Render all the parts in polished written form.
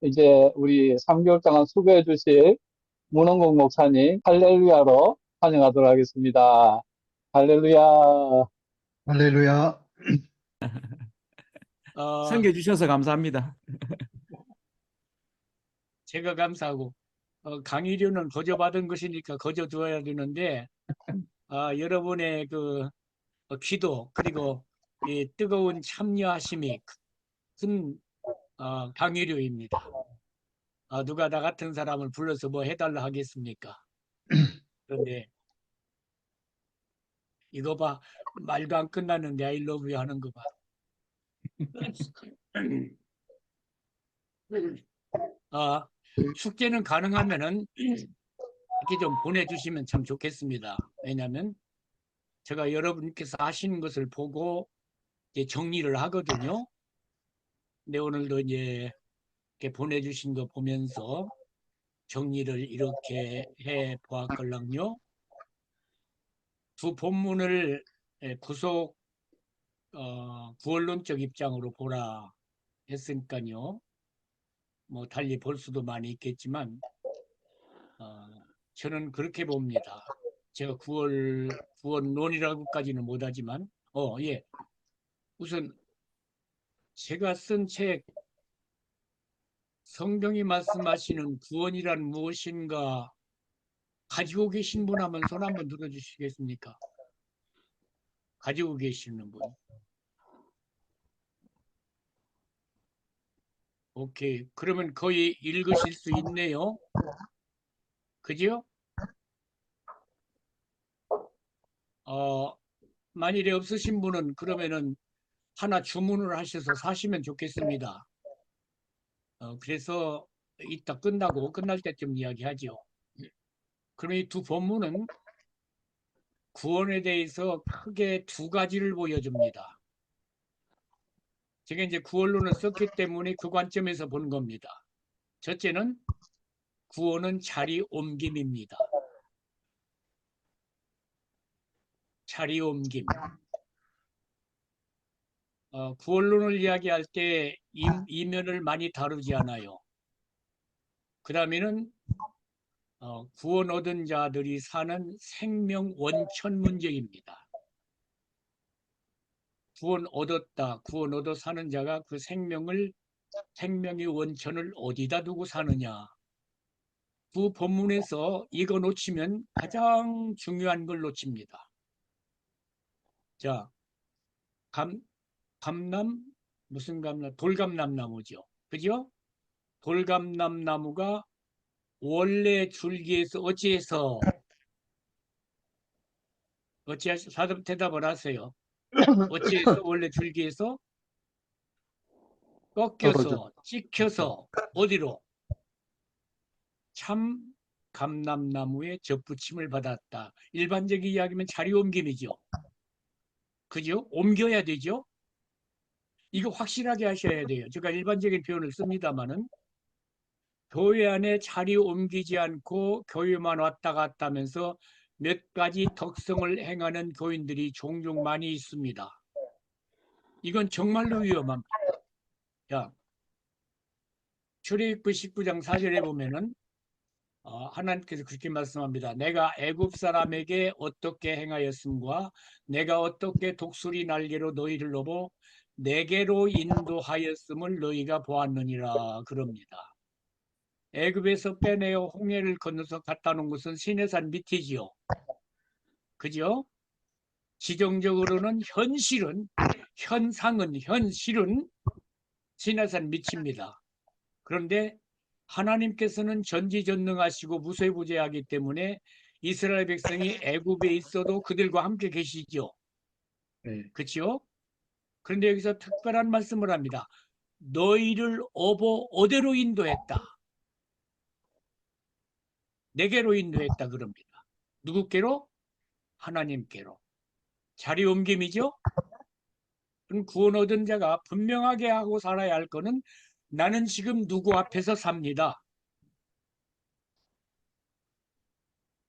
이제 우리 3개월 동안 수고해 주실 문원국 목사님 할렐루야로 환영하도록 하겠습니다. 할렐루야. 할렐루야. 섬겨주셔서 감사합니다. 제가 감사하고 강의료는 거저받은 것이니까 거저두어야 되는데 여러분의 그 기도 그리고 이 뜨거운 참여하심이 큰 강의료입니다. 누가 나 같은 사람을 불러서 뭐 해달라 하겠습니까? 그런데 이거 봐, 말도 안 끝났는데 I love you 하는 거 봐. 숙제는 가능하면은 이렇게 좀 보내주시면 참 좋겠습니다. 왜냐하면 제가 여러분께서 하시는 것을 보고 이제 정리를 하거든요. 근데 오늘도 이제 이렇게 보내주신 거 보면서 정리를 이렇게 해 보았걸랑요. 두 본문을 구속 구원론적 입장으로 보라 했으니까요. 뭐 달리 볼 수도 많이 있겠지만 저는 그렇게 봅니다. 제가 구원론이라고까지는 못하지만 예. 우선 제가 쓴 책 성경이 말씀하시는 구원이란 무엇인가 가지고 계신 분 하면 손 한번 들어주시겠습니까? 가지고 계시는 분. 오케이. 그러면 거의 읽으실 수 있네요. 그죠? 만일에 없으신 분은 그러면은 하나 주문을 하셔서 사시면 좋겠습니다. 그래서 이따 끝날 때쯤 이야기하죠. 그럼 이 두 본문은 구원에 대해서 크게 두 가지를 보여줍니다. 제가 이제 구원론을 썼기 때문에 그 관점에서 본 겁니다. 첫째는 구원은 자리 옮김입니다. 자리 옮김. 구원론을 이야기할 때 이면을 많이 다루지 않아요. 그 다음에는 구원 얻은 자들이 사는 생명 원천 문제입니다. 구원 얻어 사는 자가 그 생명의 원천을 어디다 두고 사느냐. 그 본문에서 이거 놓치면 가장 중요한 걸 놓칩니다. 자, 무슨 감나무? 돌감람나무죠. 그죠? 돌감람나무가 원래 줄기에서 어찌해서 대답을 하세요. 어찌해서 원래 줄기에서 꺾여서 찍혀서 어디로? 참 감람나무에 접붙임을 받았다. 일반적인 이야기면 자리 옮김이죠. 그죠? 옮겨야 되죠. 이거 확실하게 하셔야 돼요. 제가 일반적인 표현을 씁니다마는 교회 안에 자리 옮기지 않고 교회만 왔다 갔다 하면서 몇 가지 덕성을 행하는 교인들이 종종 많이 있습니다. 이건 정말로 위험합니다. 자, 출애굽기 19장 4절에 보면은 하나님께서 그렇게 말씀합니다. 내가 애굽 사람에게 어떻게 행하였음과 내가 어떻게 독수리 날개로 너희를 넘어 내게로 인도하였음을 너희가 보았느니라 그럽니다. 애굽에서 빼내어 홍해를 건너서 갖다 놓은 것은 시내산 밑이지요. 그죠? 지정적으로는 현실은 시내산 밑입니다. 그런데 하나님께서는 전지전능하시고 무쇠부재하기 때문에 이스라엘 백성이 애굽에 있어도 그들과 함께 계시죠. 네. 그렇죠? 그런데 여기서 특별한 말씀을 합니다. 너희를 어디로 인도했다. 내게로 인도했다 그럽니다. 누구께로? 하나님께로. 자리 옮김이죠. 그럼 구원 얻은 자가 분명하게 하고 살아야 할 거는 나는 지금 누구 앞에서 삽니다.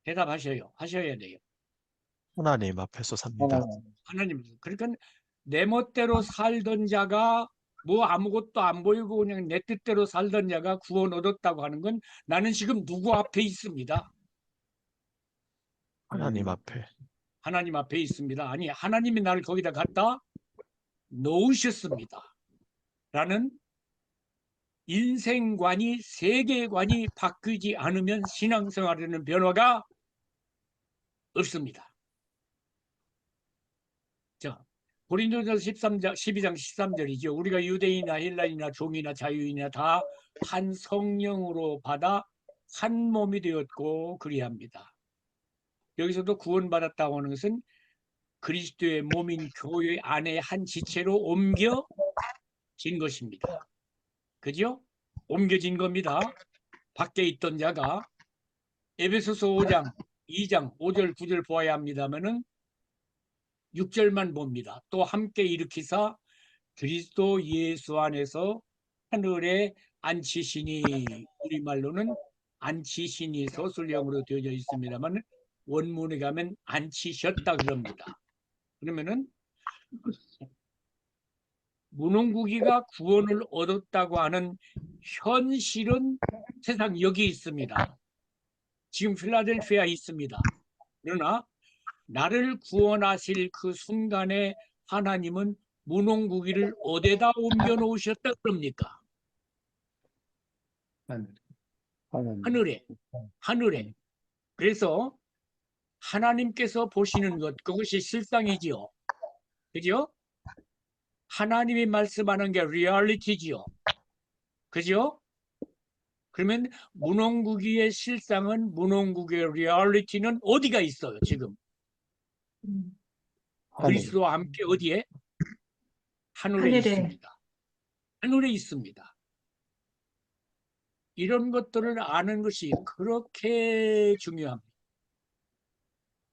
대답하셔야 돼요. 하나님 앞에서 삽니다. 하나님. 그러니까 내 멋대로 살던 자가 뭐 아무것도 안 보이고 그냥 내 뜻대로 살던 자가 구원 얻었다고 하는 건 나는 지금 누구 앞에 있습니다. 하나님 앞에. 하나님 앞에 있습니다. 아니, 하나님이 나를 거기다 갖다 놓으셨습니다. 라는 인생관이, 세계관이 바뀌지 않으면 신앙생활에는 변화가 없습니다. 자, 고린도전서 12장 13절이죠. 우리가 유대인이나 헬라인이나 종이나 자유인이나 다 한 성령으로 받아 한 몸이 되었고 그리합니다. 여기서도 구원받았다고 하는 것은 그리스도의 몸인 교회 안에 한 지체로 옮겨진 것입니다. 그죠? 옮겨진 겁니다. 밖에 있던 자가 에베소서 5장, 2장, 5절, 9절 보아야 합니다만은 6절만 봅니다. 또 함께 일으키사 그리스도 예수 안에서 하늘에 앉히시니, 우리말로는 앉히시니 서술형으로 되어져 있습니다만 원문에 가면 앉히셨다 그럽니다. 그러면은 문홍국이가 구원을 얻었다고 하는 현실은 세상 여기 있습니다. 지금 필라델피아에 있습니다. 그러나 나를 구원하실 그 순간에 하나님은 문홍국이를 어디다 옮겨 놓으셨다 그럽니까? 하나님. 하늘에. 그래서 하나님께서 보시는 것, 그것이 실상이지요. 그죠? 하나님이 말씀하는 게 리얼리티지요. 그죠? 그러면 문홍국이의 실상은, 문홍국의 리얼리티는 어디가 있어요, 지금? 하늘. 그리스도와 함께 어디에? 하늘에 하늘에. 있습니다. 하늘에 있습니다. 이런 것들을 아는 것이 그렇게 중요합니다.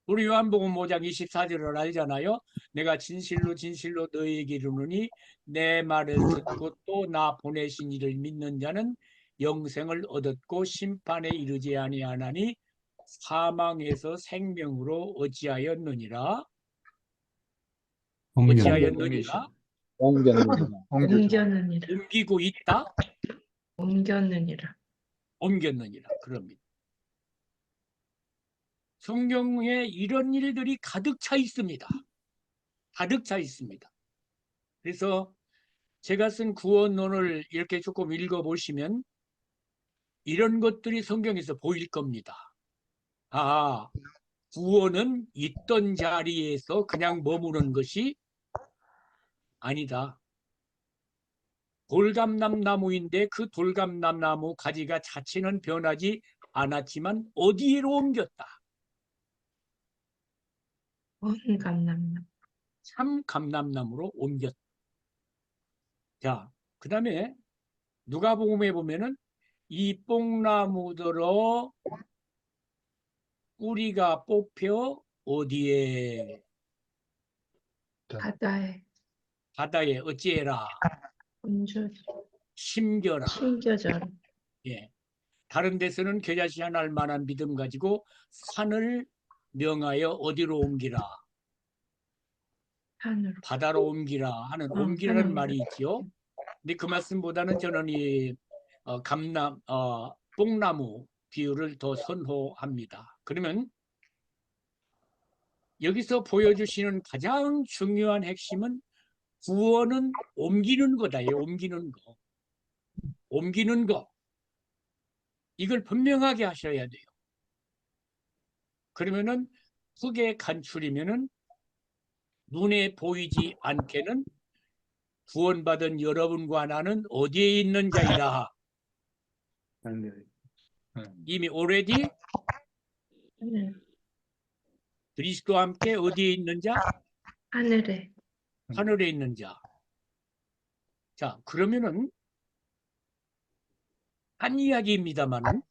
우리 요한복음 5장 24절을 알잖아요. 내가 진실로 진실로 너희에게 이르노니 내 말을 듣고 또 나 보내신 이를 믿는 자는 영생을 얻었고 심판에 이르지 아니하나니 사망에서 생명으로 어찌하였느니라. 어찌하였느니라. 옮겼느니라. 옮겼느니라. 옮기고 있다. 옮겼느니라. 옮겼느니라. 그럽니다. 성경에 이런 일들이 가득 차 있습니다. 가득 차 있습니다. 그래서 제가 쓴 구원론을 이렇게 조금 읽어보시면 이런 것들이 성경에서 보일 겁니다. 아, 구원은 있던 자리에서 그냥 머무는 것이 아니다. 돌감남나무인데 그 돌감남나무 가지가 자체는 변하지 않았지만 어디로 옮겼다. 온 감남나. 참 감람나무로 옮겼다. 자, 그 다음에 누가복음에 보면은 이 뽕나무들어 뿌리가 뽑혀 어디에? 바다에 바다에 어찌해라? 온주 심겨라. 심겨져라. 예. 다른 데서는 겨자씨 하나 할 만한 믿음 가지고 산을 명하여 어디로 옮기라? 산으로. 바다로 옮기라 하는 산으로 옮기라는 옮기라. 말이 있죠. 근데 그 말씀보다는 저는 이 뽕나무 비유를 더 선호합니다. 그러면 여기서 보여주시는 가장 중요한 핵심은 구원은 옮기는 거다요. 옮기는 거. 옮기는 거. 이걸 분명하게 하셔야 돼요. 그러면은 흙의 간출이면은 눈에 보이지 않게는 구원받은 여러분과 나는 어디에 있는 자이라. 이미 already 하늘. 그리스도와 함께 어디에 있는 자? 하늘에. 하늘에 있는 자. 자, 그러면은 한 이야기입니다만은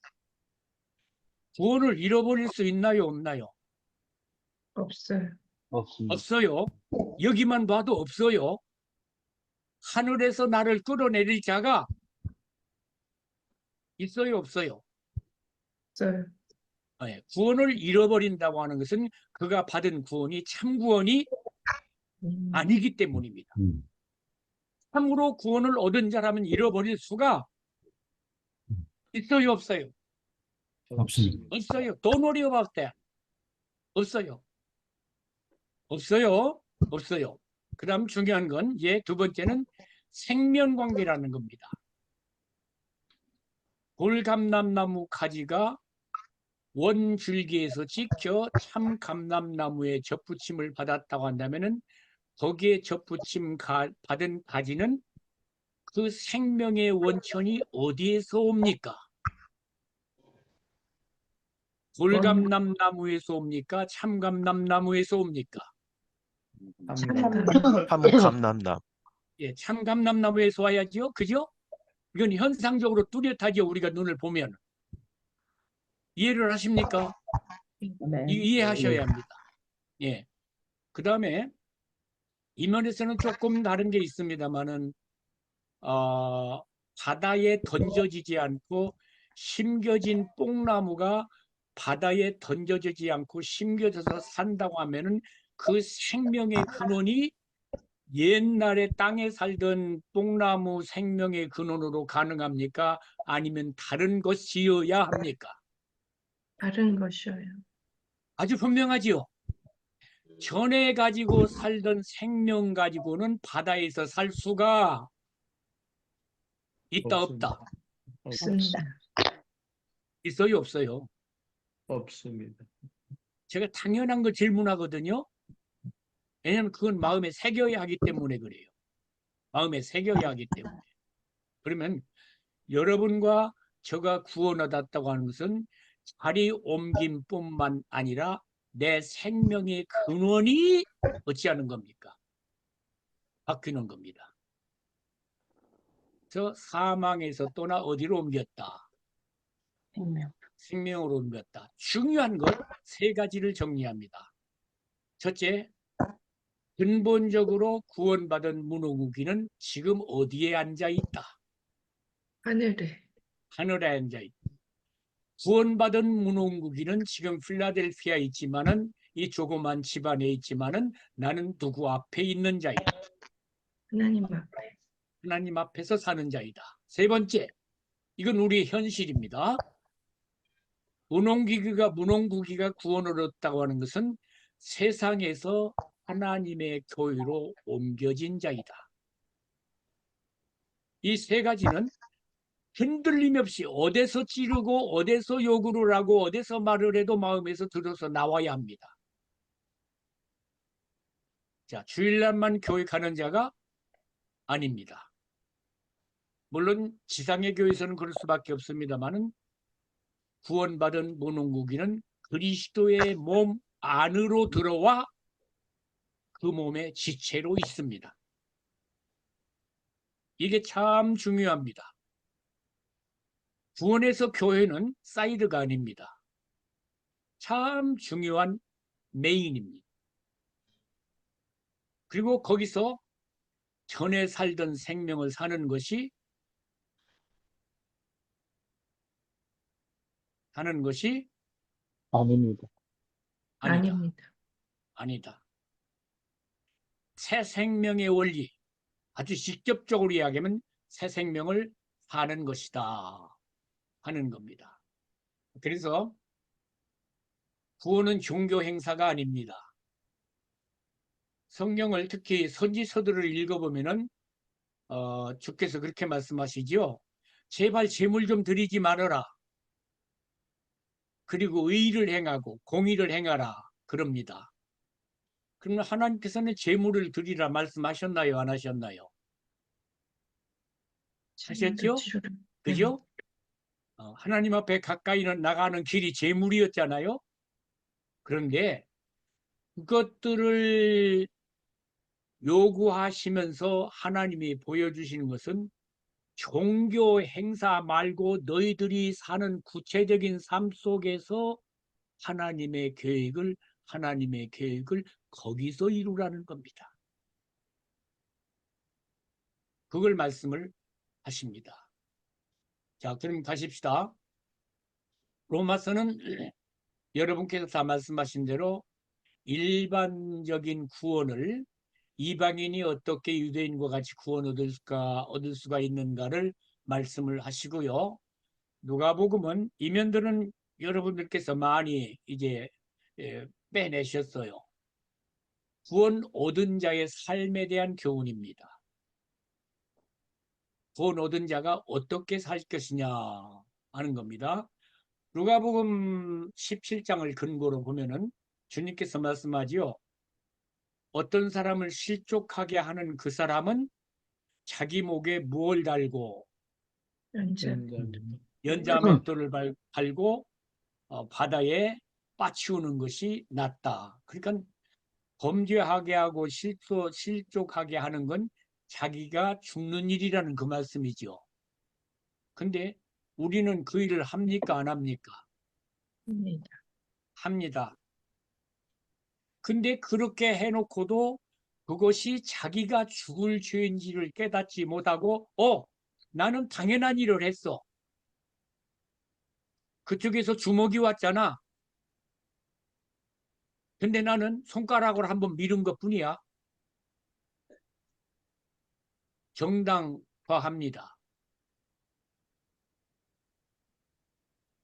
구원을 잃어버릴 수 있나요, 없나요? 없어요. 없습니다. 없어요. 여기만 봐도 없어요. 하늘에서 나를 끌어내릴 자가 있어요, 없어요? 없어요. 예, 구원을 잃어버린다고 하는 것은 그가 받은 구원이 참 구원이 아니기 때문입니다. 참으로 구원을 얻은 자라면 잃어버릴 수가 있어요, 없어요? 없습니다. 없어요. Don't worry about that. 없어요. 없어요. 없어요. 그 다음 중요한 건 이제 두 번째는 생명관계라는 겁니다. 돌감람나무 가지가 원줄기에서 찍혀 참감람나무에 접붙임을 받았다고 한다면은 거기에 접붙임 받은 가지는 그 생명의 원천이 어디에서 옵니까? 돌감람나무에서 옵니까? 참감람나무에서 옵니까? 참감남남. 예, 참감람나무에서 와야지요. 그죠? 이건 현상적으로 뚜렷하죠. 우리가 눈을 보면. 이해를 하십니까? 네. 이해하셔야 합니다. 예. 그 다음에 이 면에서는 조금 다른 게 있습니다만은 바다에 던져지지 않고 심겨진 뽕나무가 바다에 던져지지 않고 심겨져서 산다고 하면은 그 생명의 근원이 옛날에 땅에 살던 뽕나무 생명의 근원으로 가능합니까? 아니면 다른 것이어야 합니까? 다른 것이어요. 아주 분명하지요. 전에 가지고 살던 생명 가지고는 바다에서 살 수가 있다 없다? 없습니다. 있어요 없어요? 없습니다. 제가 당연한 걸 질문하거든요. 왜냐하면 그건 마음에 새겨야 하기 때문에 그래요. 마음에 새겨야 하기 때문에. 그러면 여러분과 저가 구원 얻었다고 하는 것은 자리 옮김뿐만 아니라 내 생명의 근원이 어찌하는 겁니까? 바뀌는 겁니다. 저 사망에서 또나 어디로 옮겼다? 생명으로 옮겼다. 중요한 것 세 가지를 정리합니다. 첫째, 근본적으로 구원받은 문호국이는 지금 어디에 앉아 있다? 하늘에. 하늘에 앉아 있다. 구원받은 문호국이는 지금 필라델피아에 있지만은 이 조그만 집안에 있지만은 나는 누구 앞에 있는 자이다. 하나님 앞에. 하나님 앞에서 사는 자이다. 세 번째, 이건 우리의 현실입니다. 문홍국이가 구원을 얻었다고 하는 것은 세상에서 하나님의 교회로 옮겨진 자이다. 이 세 가지는 흔들림 없이 어디서 찌르고 어디서 요구를 하고 어디서 말을 해도 마음에서 들어서 나와야 합니다. 자, 주일날만 교회 가는 자가 아닙니다. 물론 지상의 교회에서는 그럴 수밖에 없습니다만은 구원받은 문홍국이는 그리스도의 몸 안으로 들어와 그 몸의 지체로 있습니다. 이게 참 중요합니다. 구원에서 교회는 사이드가 아닙니다. 참 중요한 메인입니다. 그리고 거기서 전에 살던 생명을 사는 것이 아닙니다. 아닙니다. 아니다. 새 생명의 원리, 아주 직접적으로 이야기하면 새 생명을 사는 것이다 하는 겁니다. 그래서 구원은 종교 행사가 아닙니다. 성경을 특히 선지서들을 읽어보면은 주께서 그렇게 말씀하시죠. 제발 재물 좀 드리지 말아라. 그리고 의를 행하고 공의를 행하라 그럽니다. 그러면 하나님께서는 재물을 드리라 말씀하셨나요? 안 하셨나요? 하셨죠? 그죠? 하나님 앞에 가까이 나가는 길이 재물이었잖아요. 그런데 그것들을 요구하시면서 하나님이 보여주시는 것은 종교 행사 말고 너희들이 사는 구체적인 삶 속에서 하나님의 계획을 거기서 이루라는 겁니다. 그걸 말씀을 하십니다. 자, 그럼 가십시다. 로마서는 여러분께서 다 말씀하신 대로 일반적인 구원을 이방인이 어떻게 유대인과 같이 구원 얻을 수가 있는가를 말씀을 하시고요. 누가복음은 이면들은 여러분들께서 많이 이제 빼내셨어요. 구원 얻은 자의 삶에 대한 교훈입니다. 구원 얻은 자가 어떻게 살 것이냐 하는 겁니다. 누가복음 17장을 근거로 보면은 주님께서 말씀하지요. 어떤 사람을 실족하게 하는 그 사람은 자기 목에 무엇을 달고 연자맷돌을 달고 바다에 빠치우는 것이 낫다. 그러니까 범죄하게 하고 실족하게 하는 건 자기가 죽는 일이라는 그 말씀이죠. 근데 우리는 그 일을 합니까? 안 합니까? 합니다. 근데 그렇게 해놓고도 그것이 자기가 죽을 죄인지를 깨닫지 못하고 나는 당연한 일을 했어. 그쪽에서 주먹이 왔잖아. 근데 나는 손가락으로 한번 밀은 것뿐이야. 정당화합니다.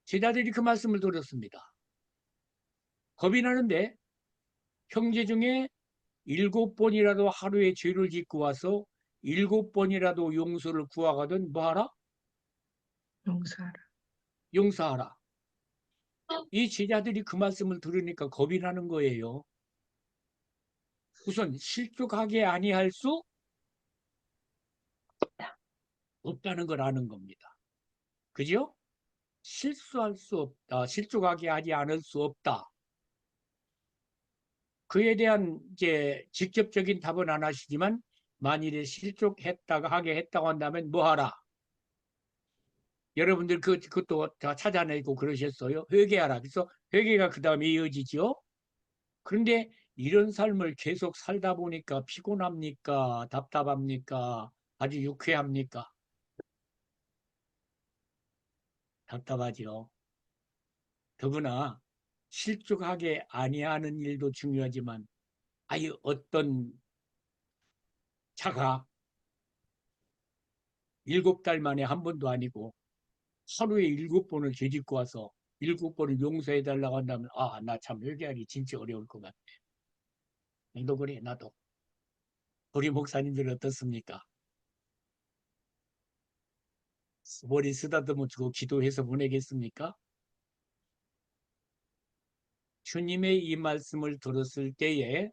제자들이 그 말씀을 들었습니다. 겁이 나는데 형제 중에 7번이라도 하루에 죄를 짓고 와서 7번이라도 용서를 구하거든 뭐하라? 용서하라. 이 제자들이 그 말씀을 들으니까 겁이 나는 거예요. 우선 실족하게 아니할 수 없다는 걸 아는 겁니다. 그죠? 실수할 수 없다. 실족하게 하지 않을 수 없다. 그에 대한 이제 직접적인 답은 안 하시지만 만일에 하게 했다고 한다면 뭐 하라? 여러분들 그것도 다 찾아내고 그러셨어요. 회개하라. 그래서 회개가 그 다음에 이어지죠. 그런데 이런 삶을 계속 살다 보니까 피곤합니까? 답답합니까? 아주 유쾌합니까? 답답하죠. 더구나 실족하게 아니하는 일도 중요하지만 아유 어떤 자가 7달 만에 한 번도 아니고 하루에 7번을 죄짓고 와서 7번을 용서해달라고 한다면 나 참 회개하기 진짜 어려울 것 같아. 너도 그래 나도. 우리 목사님들 어떻습니까? 머리 쓰다듬어 주고 기도해서 보내겠습니까? 주님의 이 말씀을 들었을 때에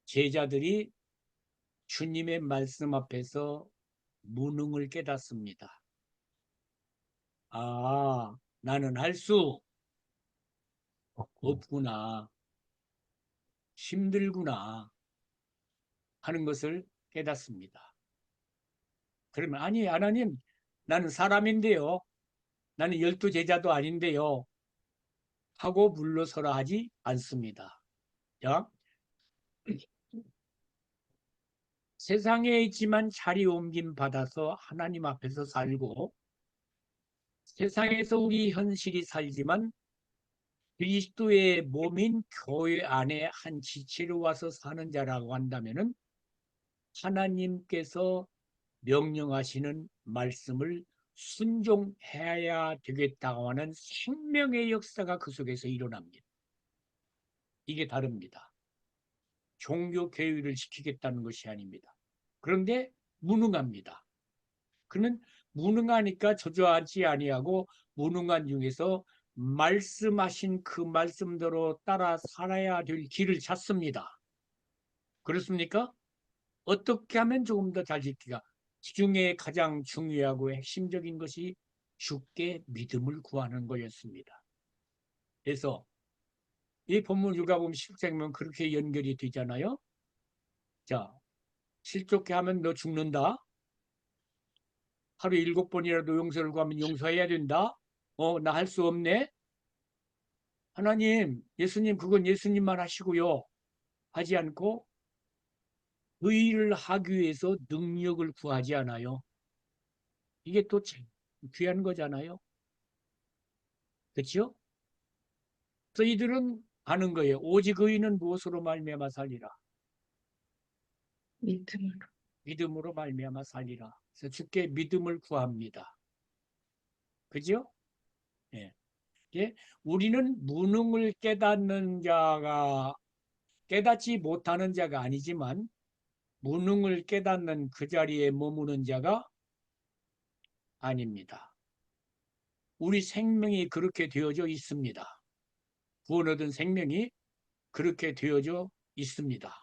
제자들이 주님의 말씀 앞에서 무능을 깨닫습니다. 나는 할 수 없구나. 힘들구나 하는 것을 깨닫습니다. 그러면 아니 하나님 나는 사람인데요. 나는 12제자도 아닌데요. 하고 물러서라 하지 않습니다. 자, 세상에 있지만 자리 옮김 받아서 하나님 앞에서 살고 세상에서 우리 현실이 살지만 그리스도의 몸인 교회 안에 한 지체로 와서 사는 자라고 한다면은 하나님께서 명령하시는 말씀을 순종해야 되겠다고 하는 생명의 역사가 그 속에서 일어납니다. 이게 다릅니다. 종교 계율을 지키겠다는 것이 아닙니다. 그런데 무능합니다. 그는 무능하니까 저조하지 아니하고 무능한 중에서 말씀하신 그 말씀대로 따라 살아야 될 길을 찾습니다. 그렇습니까? 어떻게 하면 조금 더 잘 지키가? 중에 가장 중요하고 핵심적인 것이 주께 믿음을 구하는 거였습니다. 그래서 이 본문 누가복음 10장이면 그렇게 연결이 되잖아요. 자, 실족해 하면 너 죽는다. 하루에 7번이라도 용서를 구하면 용서해야 된다. 나 할 수 없네. 하나님, 예수님 그건 예수님만 하시고요. 하지 않고 그 일을 하기 위해서 능력을 구하지 않아요. 이게 또 귀한 거잖아요. 그렇죠? 그래서 이들은 아는 거예요. 오직 의인은 무엇으로 말미암아 살리라. 믿음으로. 믿음으로 말미암아 살리라. 그래서 주께 믿음을 구합니다. 그죠? 예. 예. 우리는 무능을 깨닫는 자가 깨닫지 못하는 자가 아니지만 무능을 깨닫는 그 자리에 머무는 자가 아닙니다. 우리 생명이 그렇게 되어져 있습니다. 구원 얻은 생명이 그렇게 되어져 있습니다.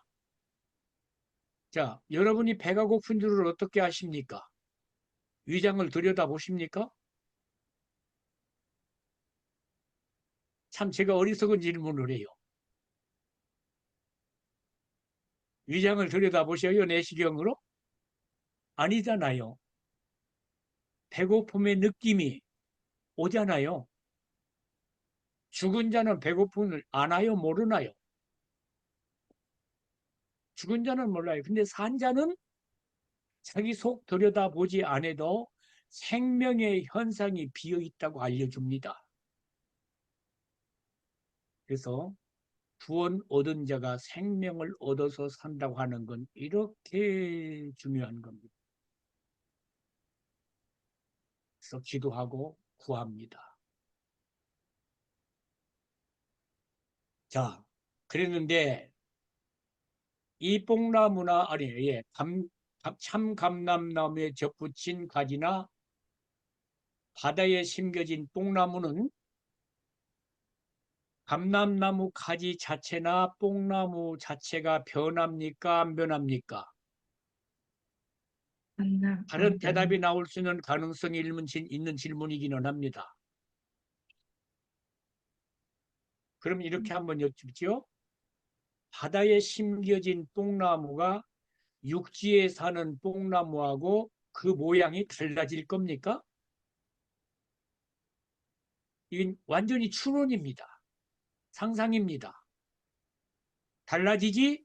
자, 여러분이 배가 고픈 줄을 어떻게 아십니까? 위장을 들여다보십니까? 참 제가 어리석은 질문을 해요. 위장을 들여다보셔요, 내시경으로? 아니잖아요. 배고픔의 느낌이 오잖아요. 죽은 자는 배고픔을 아나요, 모르나요? 죽은 자는 몰라요. 근데 산 자는 자기 속 들여다보지 않아도 생명의 현상이 비어 있다고 알려줍니다. 그래서 구원 얻은 자가 생명을 얻어서 산다고 하는 건 이렇게 중요한 겁니다. 그래서 기도하고 구합니다. 자, 그랬는데 이 뽕나무나 아니 참감람나무에 접붙인 가지나 바다에 심겨진 뽕나무는 감람나무 가지 자체나 뽕나무 자체가 변합니까? 안 변합니까? 다른 대답이 나올 수 있는 가능성이 있는 질문이기는 합니다. 그럼 이렇게 한번 여쭙죠. 바다에 심겨진 뽕나무가 육지에 사는 뽕나무하고 그 모양이 달라질 겁니까? 이건 완전히 추론입니다. 상상입니다. 달라지지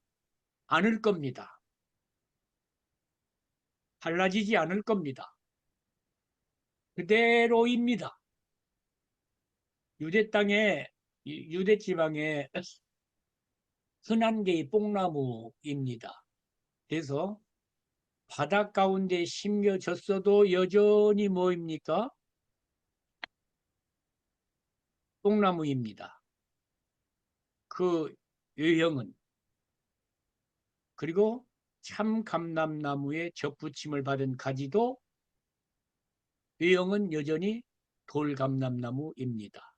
않을 겁니다. 달라지지 않을 겁니다. 그대로입니다. 유대 땅에, 유대 지방에 흔한 게 뽕나무입니다. 그래서 바다 가운데 심겨졌어도 여전히 뭐입니까? 뽕나무입니다. 그 유형은. 그리고 참감람나무에 접붙임을 받은 가지도 유형은 여전히 돌감람나무입니다.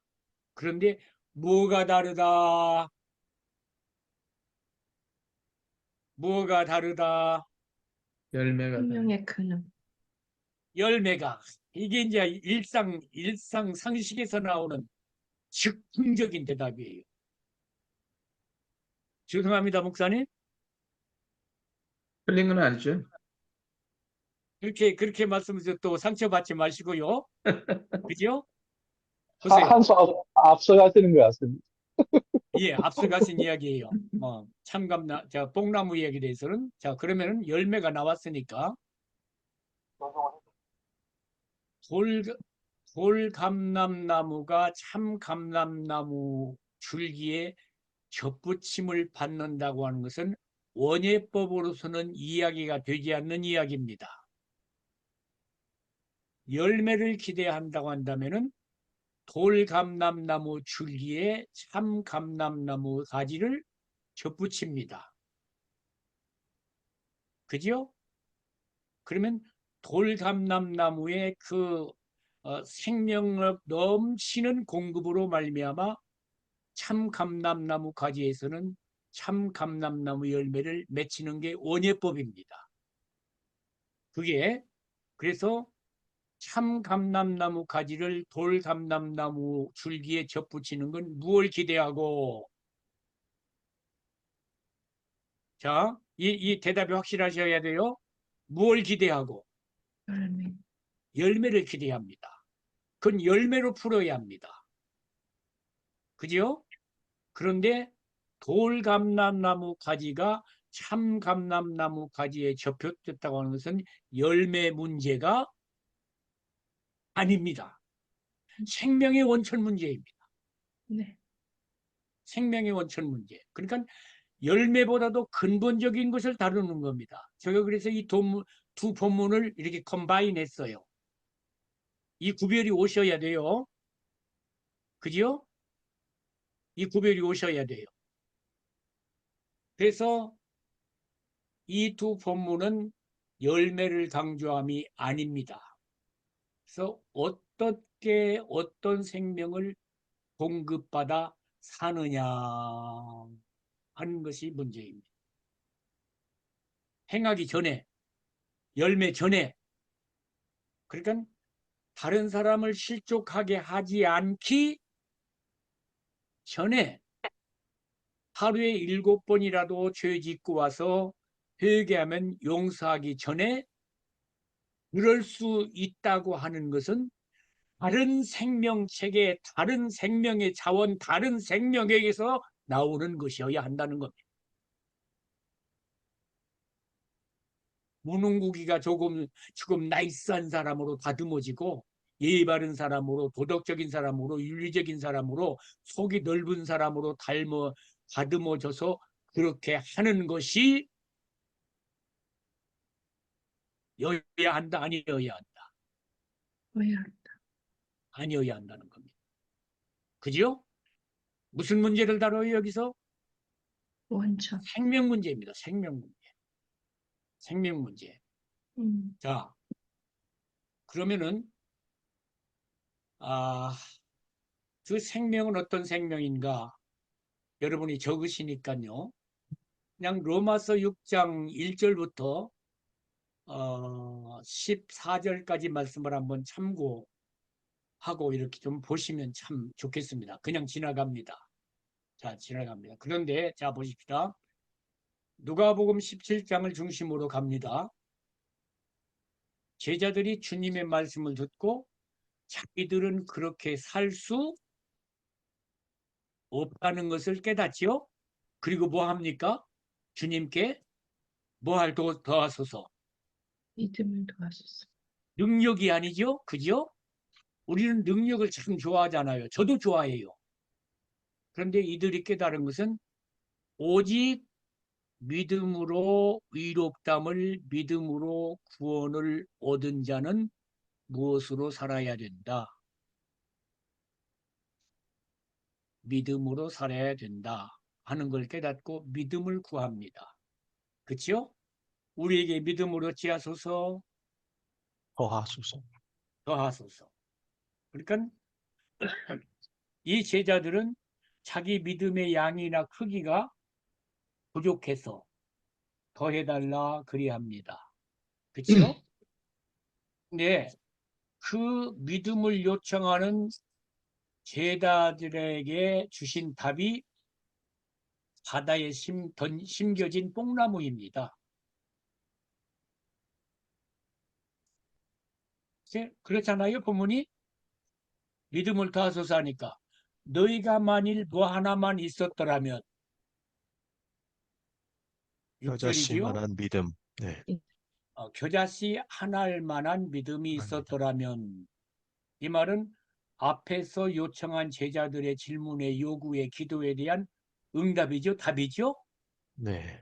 그런데 뭐가 다르다? 뭐가 다르다? 열매가 생명의 근원. 열매가. 이게 이제 일상 상식에서 나오는 즉흥적인 대답이에요. 죄송합니다, 목사님. 틀린 건 아니죠. 그렇게 말씀해서 또 상처받지 마시고요. 그죠? 보세요. 한수 앞서가시는 것 같습니다. 예, 앞서가신 이야기예요. 뽕나무 이야기에 대해서는. 자, 그러면은 열매가 나왔으니까 돌감람나무가 참감람나무 줄기에 접붙임을 받는다고 하는 것은 원예법으로서는 이야기가 되지 않는 이야기입니다. 열매를 기대한다고 한다면은 돌감람나무 줄기에 참감람나무 가지를 접붙입니다. 그죠? 그러면 돌감람나무의 그 생명력 넘치는 공급으로 말미암아 참감람나무 가지에서는 참감람나무 열매를 맺히는 게 원예법입니다. 그게 그래서 참감람나무 가지를 돌감람나무 줄기에 접붙이는 건 무엇을 기대하고? 자, 이 대답이 확실하셔야 돼요. 무엇을 기대하고? 열매를 기대합니다. 그건 열매로 풀어야 합니다. 그죠? 그런데 돌감람나무 가지가 참감람나무 가지에 접혔다고 하는 것은 열매 문제가 아닙니다. 생명의 원천 문제입니다. 네. 생명의 원천 문제. 그러니까 열매보다도 근본적인 것을 다루는 겁니다. 제가 그래서 이 두 본문을 이렇게 컴바인 했어요. 이 구별이 오셔야 돼요. 그죠? 이 구별이 오셔야 돼요. 그래서 이 두 본문은 열매를 강조함이 아닙니다. 그래서 어떻게 어떤 생명을 공급받아 사느냐 하는 것이 문제입니다. 행하기 전에, 열매 전에, 그러니까 다른 사람을 실족하게 하지 않기 전에 하루에 7번이라도 죄 짓고 와서 회개하면 용서하기 전에 그럴 수 있다고 하는 것은 다른 생명체계, 다른 생명의 자원, 다른 생명에게서 나오는 것이어야 한다는 겁니다. 무능구기가 조금 나이스한 사람으로 다듬어지고 예의 바른 사람으로, 도덕적인 사람으로, 윤리적인 사람으로, 속이 넓은 사람으로 다듬어져서 그렇게 하는 것이 여야 한다, 아니어야 한다? 왜 한다. 아니어야 한다는 겁니다. 그죠? 무슨 문제를 다뤄요, 여기서? 원천. 생명 문제입니다. 생명 문제. 생명 문제. 자, 그러면은 그 생명은 어떤 생명인가? 여러분이 적으시니까요. 그냥 로마서 6장 1절부터 14절까지 말씀을 한번 참고하고 이렇게 좀 보시면 참 좋겠습니다. 그냥 지나갑니다. 자, 지나갑니다. 그런데 자 보십시다. 누가복음 17장을 중심으로 갑니다. 제자들이 주님의 말씀을 듣고 자기들은 그렇게 살 수 없다는 것을 깨닫지요. 그리고 뭐 합니까? 주님께 뭐할 더하소서. 믿음을 도와줬어. 능력이 아니죠. 그죠? 우리는 능력을 참 좋아하잖아요. 저도 좋아해요. 그런데 이들이 깨달은 것은 오직 믿음으로 의롭담을, 믿음으로 구원을 얻은 자는 무엇으로 살아야 된다. 믿음으로 살아야 된다 하는 걸 깨닫고 믿음을 구합니다. 그렇죠? 우리에게 믿음을 어찌하소서, 더하소서. 더하소서. 그러니까 이 제자들은 자기 믿음의 양이나 크기가 부족해서 더해달라 그리합니다. 그렇죠? 근데 그 믿음을 요청하는 제자들에게 주신 답이 바다에 심겨진 뽕나무입니다. 그렇잖아요, 본문이. 믿음을 더하소서 하니까 너희가 만일 뭐 하나만 있었더라면, 겨자씨 6절이지요. 만한 믿음. 네. 겨자씨 하나할 만한 믿음이 있었더라면, 이 말은 앞에서 요청한 제자들의 질문에, 요구에, 기도에 대한 응답이죠, 답이죠. 네.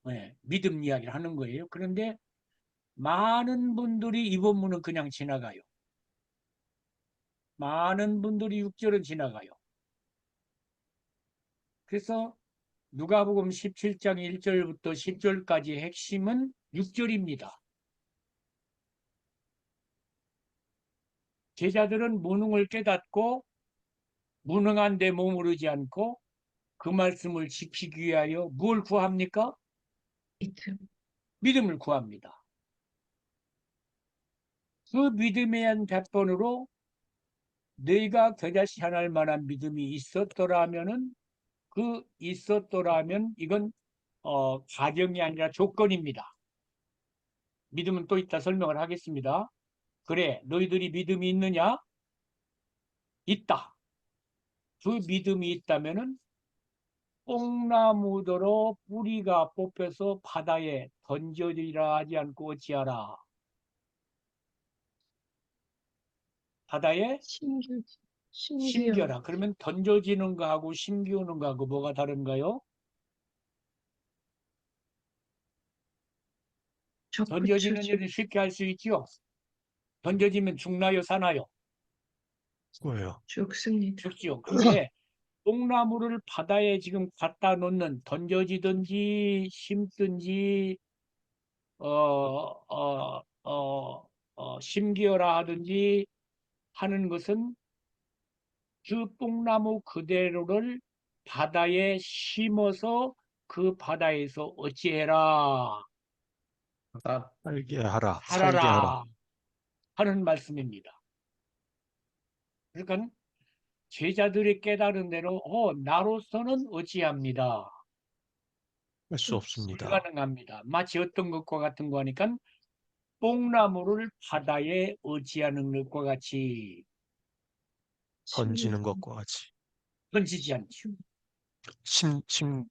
네, 믿음 이야기를 하는 거예요. 그런데 많은 분들이 이 본문은 그냥 지나가요. 많은 분들이 6절은 지나가요. 그래서 누가복음 17장 1절부터 10절까지 핵심은 6절입니다. 제자들은 무능을 깨닫고 무능한 데 머무르지 않고 그 말씀을 지키기 위하여 뭘 구합니까? 믿음. 믿음을 구합니다. 그 믿음에 대한 답변으로 너희가 겨자씨 하나할 만한 믿음이 있었더라면은, 그 있었더라면 이건 가정이 아니라 조건입니다. 믿음은 또 이따 설명을 하겠습니다. 그래, 너희들이 믿음이 있느냐? 있다. 그 믿음이 있다면은 뽕나무더러 뿌리가 뽑혀서 바다에 던져지라 하지 않고 어찌하라. 바다에 심겨라. 그러면 던져지는 거하고 심기우는 거하고 뭐가 다른가요? 던져지는 적부처지. 일은 쉽게 할 수 있지요. 던져지면 죽나요, 사나요? 뭐예요? 죽습니다. 죽지요. 그런데 뽕나무를 바다에 지금 갖다 놓는, 던져지든지 심든지 심기어라 하든지 하는 것은 그 뽕나무 그대로를 바다에 심어서 그 바다에서 어찌해라 다 살게 하라. 살게 하라. 살아라 하는 말씀입니다. 그러니까 제자들이 깨달은 대로 나로서는 어찌합니다. 할 수 없습니다. 불가능합니다. 마치 어떤 것과 같은 거 하니까 뽕나무를 바다에 어찌하는 것과 같이 던지는 것과 같이. 던지지 않죠. 심는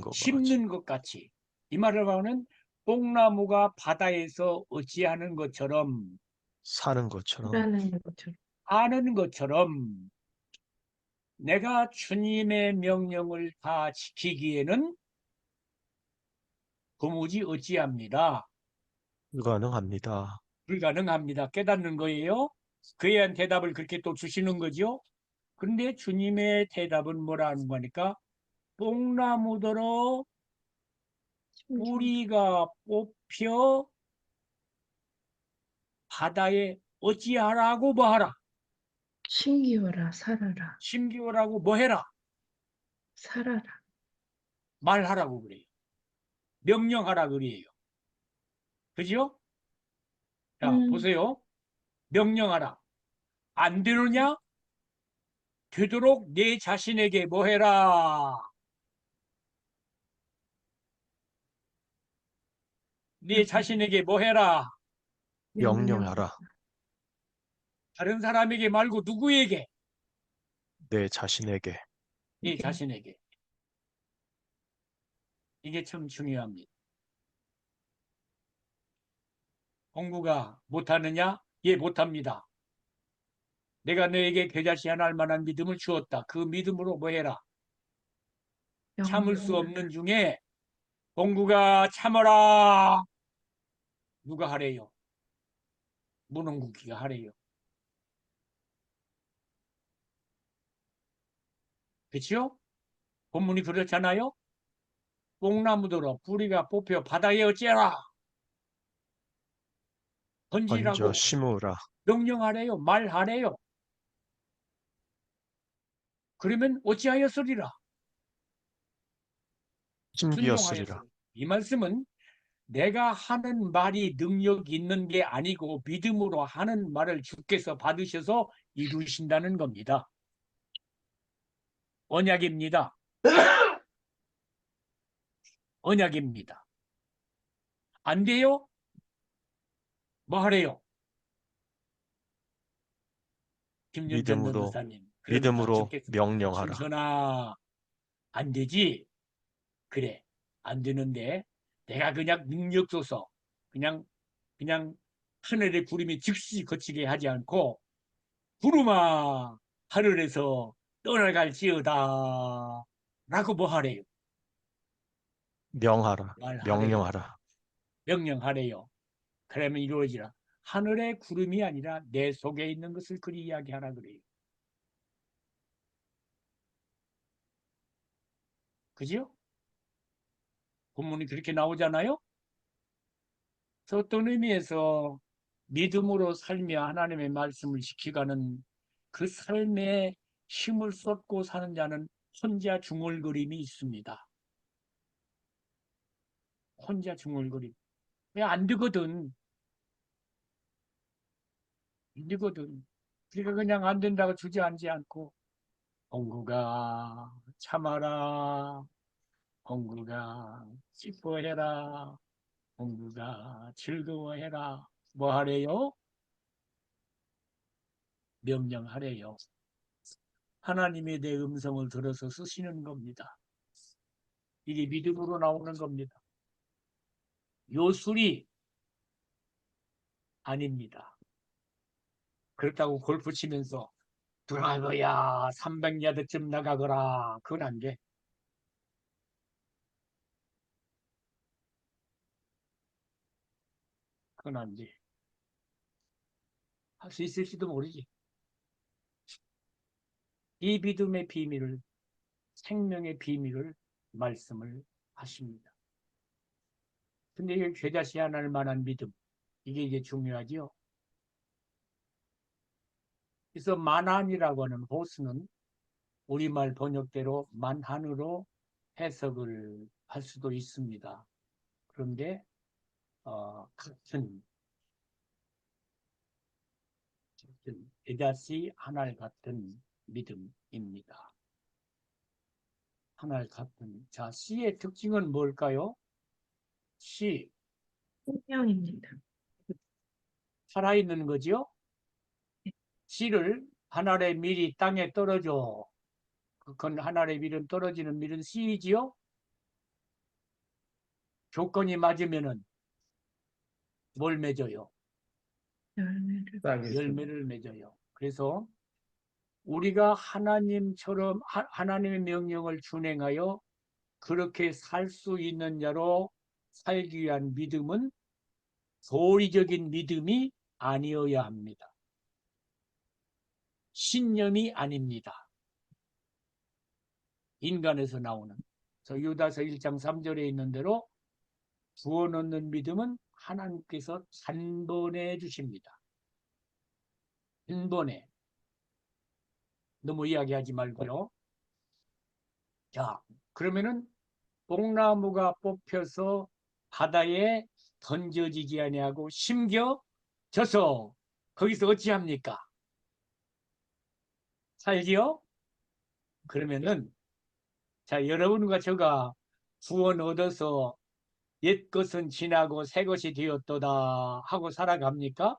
것과 같이. 심는 것 같이. 이 말을 하면 뽕나무가 바다에서 어찌하는 것처럼 사는 것처럼. 라는 것처럼. 아는 것처럼 내가 주님의 명령을 다 지키기에는 도무지 어찌합니다. 불가능합니다. 불가능합니다. 깨닫는 거예요. 그에 대한 대답을 그렇게 또 주시는 거죠. 그런데 주님의 대답은 뭐라는 거니까 뽕나무더러 뿌리가 뽑혀 바다에 어찌하라고 뭐하라. 심기어라 살아라. 심기어라고 뭐해라. 살아라. 말하라고 그래요. 명령하라 그래요. 그죠? 자, 보세요. 명령하라. 안 되느냐? 되도록 내 자신에게 뭐해라. 네 자신에게 뭐해라. 명령하라. 다른 사람에게 말고 누구에게? 내 자신에게. 네 자신에게. 이게 참 중요합니다. 공부가 못하느냐? 예, 못합니다. 내가 너에게 겨자씨하나 만한 믿음을 주었다. 그 믿음으로 뭐해라. 참을 수 없는 중에 공부가 참아라. 누가 하래요? 문홍국이가 하래요. 그렇죠? 본문이 그렇잖아요. 뽕나무더러 뿌리가 뽑혀 바다에 어찌해라. 던지라고 던져 심으라. 명령하래요. 말하래요. 그러면 어찌하였으리라. 심기었으리라. 순종하였으리라. 이 말씀은 내가 하는 말이 능력 있는 게 아니고 믿음으로 하는 말을 주께서 받으셔서 이루신다는 겁니다. 언약입니다. 언약입니다. 안 돼요? 뭐 하래요? 김윤전 믿음으로, 전도사님. 믿음으로 명령하라. 순선아, 안 되지? 그래, 안 되는데 내가 그냥 능력 줘서 그냥 하늘의 구름이 즉시 거치게 하지 않고 구름아 하늘에서 떠나갈지어다 라고 뭐 하래요? 명하라. 말하래요. 명령하라. 명령하래요. 그러면 이루어지라. 하늘의 구름이 아니라 내 속에 있는 것을 그리 이야기하라 그래요. 그죠? 본문이 그렇게 나오잖아요. 그래서 어떤 의미에서 믿음으로 살며 하나님의 말씀을 지키가는 그 삶에 힘을 쏟고 사는 자는 혼자 중얼거림이 있습니다. 혼자 중얼거림. 왜 안 되거든. 안 되거든. 그러니까 그냥 안 된다고 주저앉지 않고 공구가 참아라. 공구가 기뻐해라. 공부가 즐거워해라. 뭐 하래요? 명령하래요. 하나님의 내 음성을 들어서 쓰시는 겁니다. 이게 믿음으로 나오는 겁니다. 요술이 아닙니다. 그렇다고 골프 치면서 드라이버야 300야드쯤 나가거라. 그건 안 돼. 그건 안 돼. 할 수 있을지도 모르지. 이 믿음의 비밀을, 생명의 비밀을 말씀을 하십니다. 근데 이게 죄다시 안 할 만한 믿음, 이게 이제 중요하지요. 그래서 만한이라고 하는 호수는 우리말 번역대로 만한으로 해석을 할 수도 있습니다. 그런데 같은 죄다시 하늘 같은 믿음입니다. 하늘 같은. 자, C의 특징은 뭘까요? C, 생명입니다. 살아있는 거죠? C를 하늘의 밀이 땅에 떨어져. 그건 하늘의 밀은 떨어지는 밀은 C이지요? 조건이 맞으면은 뭘 맺어요? 열매를 싹이 열매를 맺어요. 그래서 우리가 하나님처럼 하나님의 명령을 준행하여 그렇게 살 수 있는 자로 살기 위한 믿음은 도리적인 믿음이 아니어야 합니다. 신념이 아닙니다. 인간에서 나오는. 그래서 유다서 1장 3절에 있는 대로 구원 얻는 믿음은 하나님께서 단번에 주십니다. 단번에. 너무 이야기하지 말고요. 자, 그러면은 뽕나무가 뽑혀서 바다에 던져지지 아니하고 심겨져서 거기서 어찌합니까? 살지요? 그러면은 자, 여러분과 저가 구원 얻어서 옛 것은 지나고 새 것이 되었도다 하고 살아갑니까?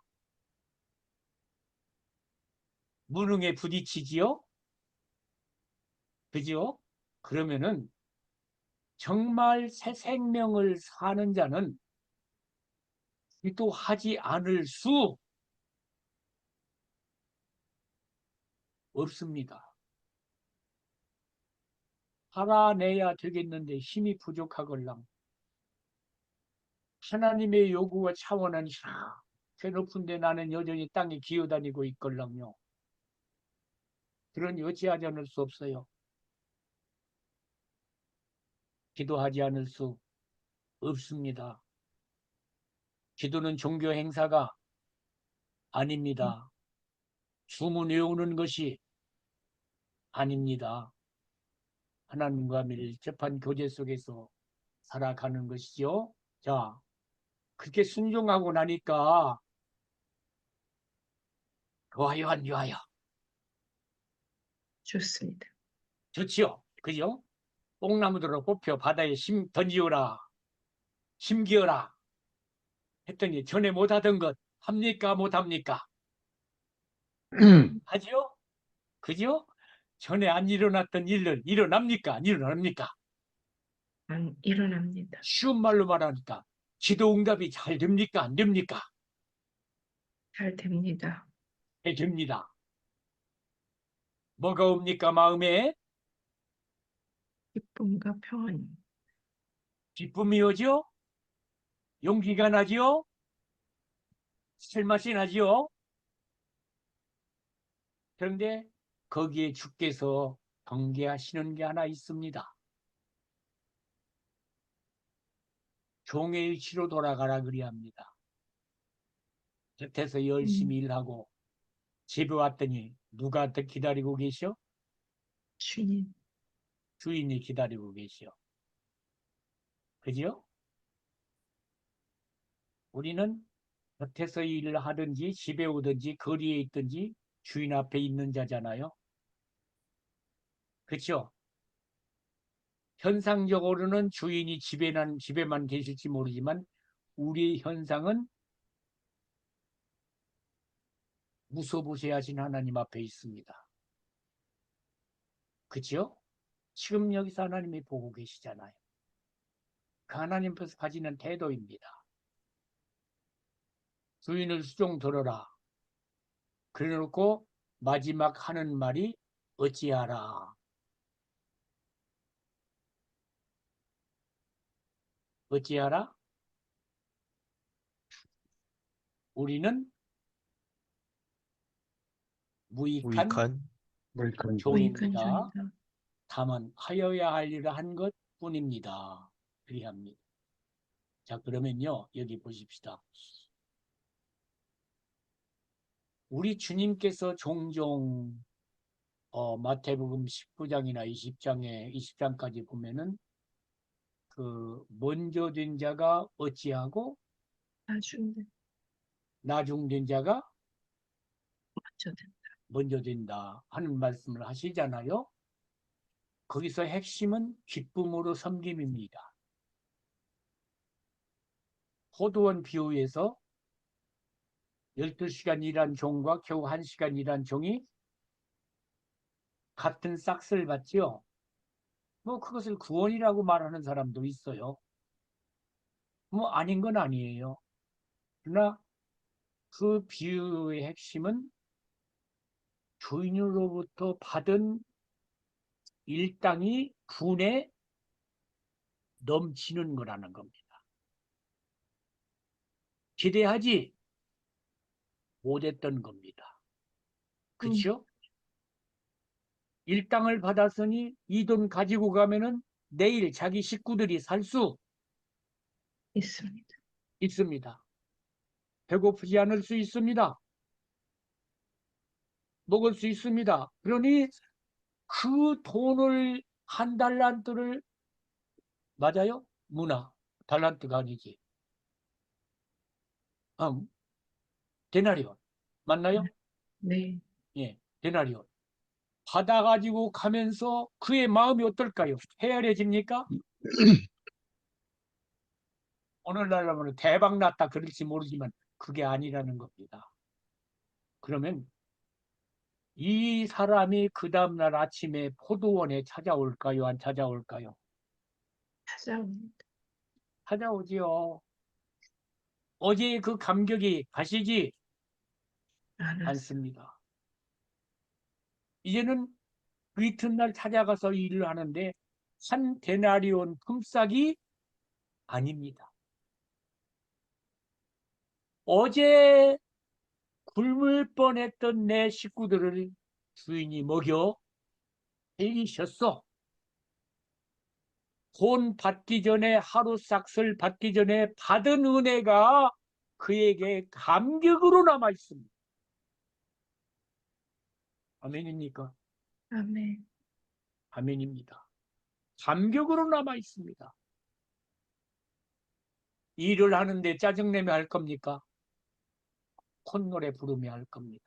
무능에 부딪히지요? 그죠? 그러면은 정말 새 생명을 사는 자는 기도하지 않을 수 없습니다. 살아내야 되겠는데 힘이 부족하걸랑 하나님의 요구와 차원은 저 높은데 나는 여전히 땅에 기어다니고 있걸랑요. 그러니 어찌하지 않을 수 없어요. 기도하지 않을 수 없습니다. 기도는 종교 행사가 아닙니다. 주문 외우는 것이 아닙니다. 하나님과 밀접한 교제 속에서 살아가는 것이죠. 자, 그렇게 순종하고 나니까 좋아요, 안 좋아요? 좋습니다. 좋지요. 그죠? 뽕나무들로 뽑혀 바다에 던지어라, 심기어라 했더니 전에 못하던 것 합니까? 못합니까? 하지요? 그죠? 전에 안 일어났던 일들 일어납니까? 안 일어납니까? 안 일어납니다. 쉬운 말로 말하니까 기도 응답이 잘 됩니까? 안 됩니까? 잘 됩니다. 잘 됩니다. 뭐가 옵니까? 마음에 기쁨과 평안, 기쁨이 오죠? 용기가 나지요? 살맛이 나지요? 그런데 거기에 주께서 경계하시는 게 하나 있습니다. 종의 일치로 돌아가라 그리합니다. 곁에서 열심히 일하고 집에 왔더니 누가 더 기다리고 계셔? 주님, 주인이 기다리고 계셔. 그죠? 우리는 곁에서 일을 하든지 집에 오든지 거리에 있든지 주인 앞에 있는 자잖아요. 그렇죠? 현상적으로는 주인이 집에만 계실지 모르지만 우리의 현상은 무소부재하신 하나님 앞에 있습니다. 그렇죠? 지금 여기서 하나님이 보고 계시잖아요. 그 하나님 앞에서 가지는 태도입니다. 주인을 수종 들어라. 그래놓고 마지막 하는 말이 어찌하라. 어찌하라? 우리는 무익한 무익한 종입니다. 종입니다. 다만 하여야 할 일을 한 것뿐입니다. 그리합니다. 자, 그러면요, 여기 보십시다. 우리 주님께서 종종 마태복음 19장이나 20장까지 보면은 그 먼저 된 자가 어찌하고 나중에 나중된 자가 어쩌든 먼저 된다 하는 말씀을 하시잖아요. 거기서 핵심은 기쁨으로 섬김입니다. 포도원 비유에서 12시간 일한 종과 겨우 1시간 일한 종이 같은 싹스를 받지요. 뭐 그것을 구원이라고 말하는 사람도 있어요. 뭐 아닌 건 아니에요. 그러나 그 비유의 핵심은 주인으로부터 받은 일당이 분에 넘치는 거라는 겁니다. 기대하지 못했던 겁니다. 그렇죠? 일당을 받았으니 이 돈 가지고 가면은 내일 자기 식구들이 살 수 있습니다. 있습니다. 배고프지 않을 수 있습니다. 먹을 수 있습니다. 그러니 그 돈을 한 달란트를 맞아요? 문화 달란트가 아니지. 데나리온 맞나요? 네. 예, 데나리온 받아가지고 가면서 그의 마음이 어떨까요? 헤아려집니까? 오늘날로는 대박 났다 그럴지 모르지만 그게 아니라는 겁니다. 그러면 이 사람이 그 다음날 아침에 포도원에 찾아올까요? 안 찾아올까요? 찾아옵니다. 찾아오지요. 어제의 그 감격이 가시지 알았습니다. 않습니다. 이제는 그 이튿날 찾아가서 일을 하는데 한 데나리온 품삯이 아닙니다. 어제 굶을 뻔했던 내 식구들을 주인이 먹여 해이셨어. 돈 받기 전에 하루 싹쓸 받기 전에 받은 은혜가 그에게 감격으로 남아 있습니다. 아멘입니까? 아멘. 아멘입니다. 감격으로 남아 있습니다. 일을 하는데 짜증내며 할 겁니까? 콧노래 부르며 할 겁니다.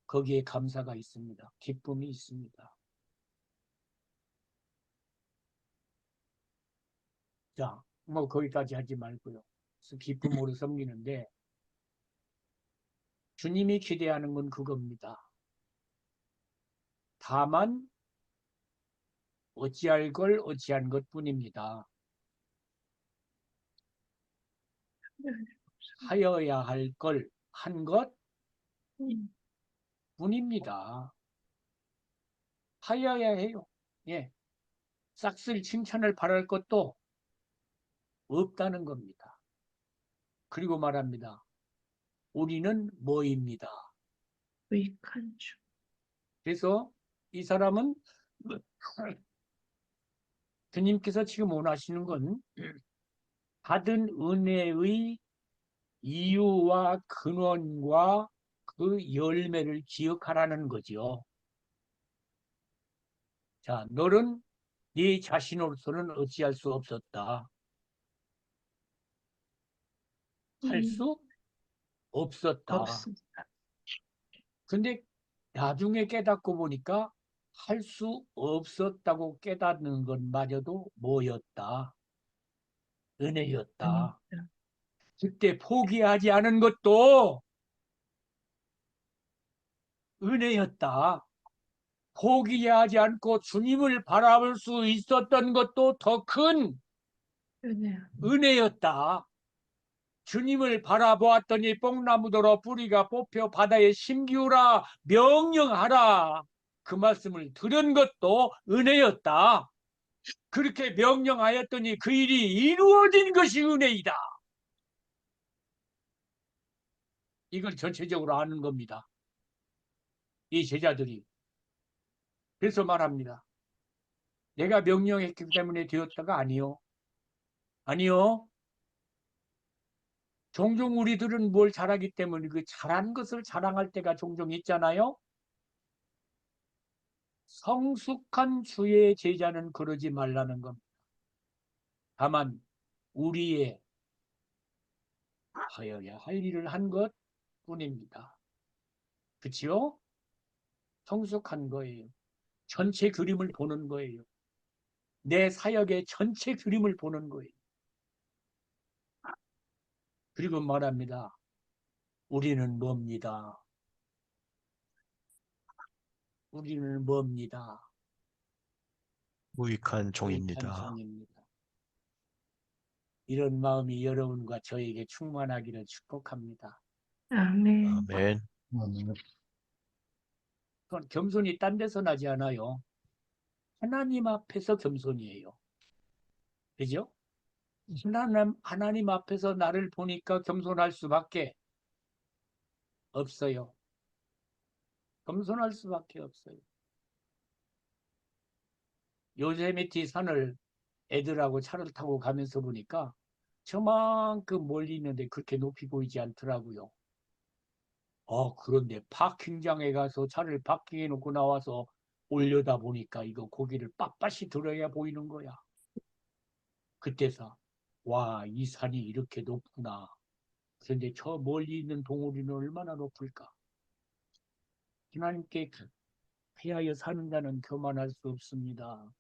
거기에 감사가 있습니다. 기쁨이 있습니다. 자, 뭐 거기까지 하지 말고요. 그래서 기쁨으로 섬기는데 주님이 기대하는 건 그겁니다. 다만 어찌할 걸 어찌한 것뿐입니다. 하여야 할 걸 한 것뿐입니다. 하여야 해요. 예, 싹쓸이 칭찬을 바랄 것도 없다는 겁니다. 그리고 말합니다. 우리는 뭐입니다. 무익한 종. 그래서 이 사람은 주님께서 지금 원하시는 건 받은 은혜의 이유와 근원과 그 열매를 기억하라는 거죠. 자, 너는 네 자신으로서는 어찌할 수 없었다. 할 수 없었다. 없습니다. 근데 나중에 깨닫고 보니까 할 수 없었다고 깨닫는 것마저도 뭐였다? 은혜였다. 아닙니다. 그때 포기하지 않은 것도 은혜였다. 포기하지 않고 주님을 바라볼 수 있었던 것도 더 큰 은혜. 은혜였다. 주님을 바라보았더니 뽕나무더러 뿌리가 뽑혀 바다에 심기우라 명령하라. 그 말씀을 들은 것도 은혜였다. 그렇게 명령하였더니 그 일이 이루어진 것이 은혜이다. 이걸 전체적으로 아는 겁니다. 이 제자들이. 그래서 말합니다. 내가 명령했기 때문에 되었다가 아니요. 아니요. 종종 우리들은 뭘 잘하기 때문에 그 잘한 것을 자랑할 때가 종종 있잖아요. 성숙한 주의 제자는 그러지 말라는 겁니다. 다만 우리의 하여야 할 일을 한 것뿐입니다. 그치요? 성숙한 거예요. 전체 그림을 보는 거예요. 내 사역의 전체 그림을 보는 거예요. 그리고 말합니다. 우리는 뭡니다. 우리는 뭡니다. 무익한 무익한 종입니다. 종입니다. 이런 마음이 여러분과 저에게 충만하기를 축복합니다. 아멘. 아멘. 그건 겸손이 딴 데서 나지 않아요. 하나님 앞에서 겸손이에요. 그죠? 하나님 앞에서 나를 보니까 겸손할 수밖에 없어요. 겸손할 수밖에 없어요. 요세미티 산을 애들하고 차를 타고 가면서 보니까 저만큼 멀리 있는데 그렇게 높이 보이지 않더라고요. 그런데 파킹장에 가서 차를 파킹해 놓고 나와서 올려다 보니까 이거 고기를 빳빳이 들어야 보이는 거야. 그때서 와, 이 산이 이렇게 높구나. 그런데 저 멀리 있는 동호리는 얼마나 높을까? 하나님께 피하여 사는 자는 교만할 수 없습니다.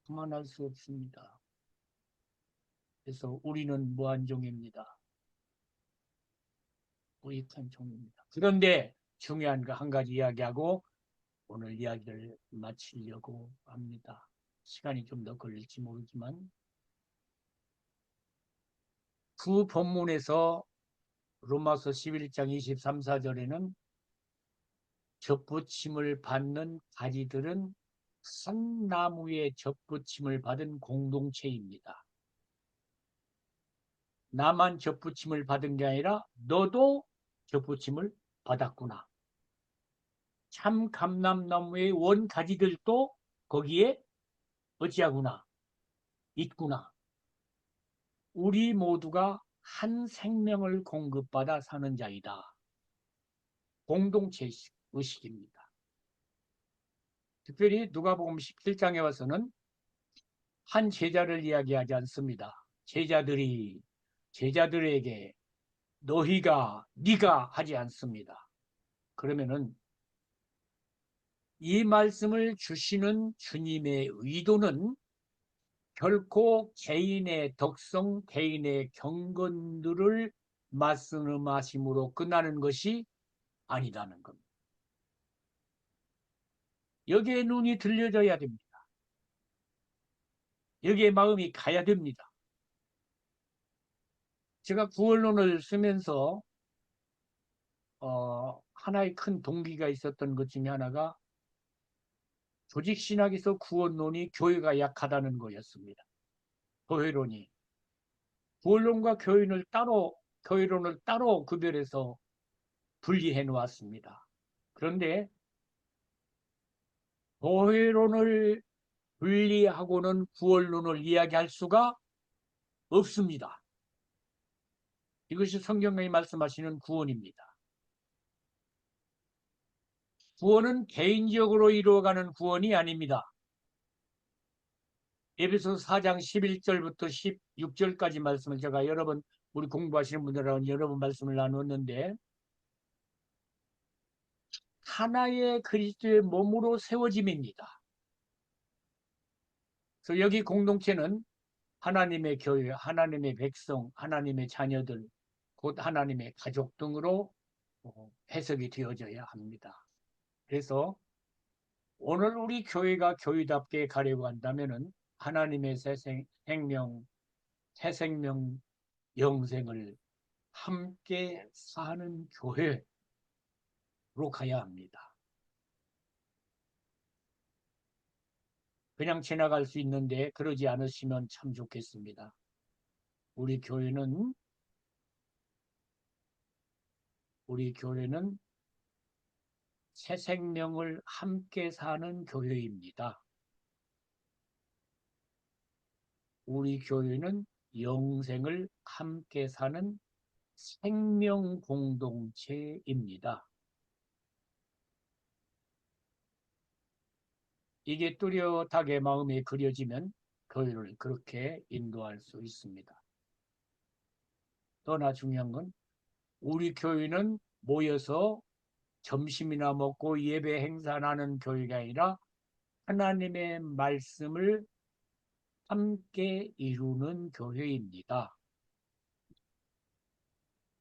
교만할 수 없습니다. 그래서 우리는 무한종입니다. 무익한 종입니다. 그런데 중요한 거 한 가지 이야기하고 오늘 이야기를 마치려고 합니다. 시간이 좀 더 걸릴지 모르지만 그 본문에서 로마서 11장 23, 4절에는 접붙임을 받는 가지들은 한 나무에 접붙임을 받은 공동체입니다. 나만 접붙임을 받은 게 아니라 너도 접붙임을 받았구나. 참 감람나무의 원 가지들도 거기에 어찌하구나 있구나. 우리 모두가 한 생명을 공급받아 사는 자이다. 공동체 의식입니다. 특별히 누가복음 17장에 와서는 한 제자를 이야기하지 않습니다. 제자들에게 네가 하지 않습니다. 그러면은 이 말씀을 주시는 주님의 의도는 결코 개인의 덕성, 개인의 경건들을 말씀하심으로 끝나는 것이 아니다는 겁니다. 여기에 눈이 들려져야 됩니다. 여기에 마음이 가야 됩니다. 제가 구원론을 쓰면서 하나의 큰 동기가 있었던 것 중에 하나가 조직신학에서 구원론이 교회가 약하다는 거였습니다. 교회론이. 구원론과 교회론을 따로 구별해서 분리해 놓았습니다. 그런데 교회론을 분리하고는 구원론을 이야기할 수가 없습니다. 이것이 성경이 말씀하시는 구원입니다. 구원은 개인적으로 이루어가는 구원이 아닙니다. 에베소서 4장 11절부터 16절까지 말씀을 제가 우리 공부하시는 분들하고 여러 번 말씀을 나눴는데 하나의 그리스도의 몸으로 세워짐입니다. 그래서 여기 공동체는 하나님의 교회, 하나님의 백성, 하나님의 자녀들, 곧 하나님의 가족 등으로 해석이 되어져야 합니다. 그래서 오늘 우리 교회가 교회답게 가려고 한다면은 하나님의 새 생명, 영생을 함께 사는 교회로 가야 합니다. 그냥 지나갈 수 있는데 그러지 않으시면 참 좋겠습니다. 우리 교회는 우리 교회는 새 생명을 함께 사는 교회입니다. 우리 교회는 영생을 함께 사는 생명 공동체입니다. 이게 뚜렷하게 마음에 그려지면 교회를 그렇게 인도할 수 있습니다. 또나 중요한 건 우리 교회는 모여서 점심이나 먹고 예배 행사하는 교회가 아니라 하나님의 말씀을 함께 이루는 교회입니다.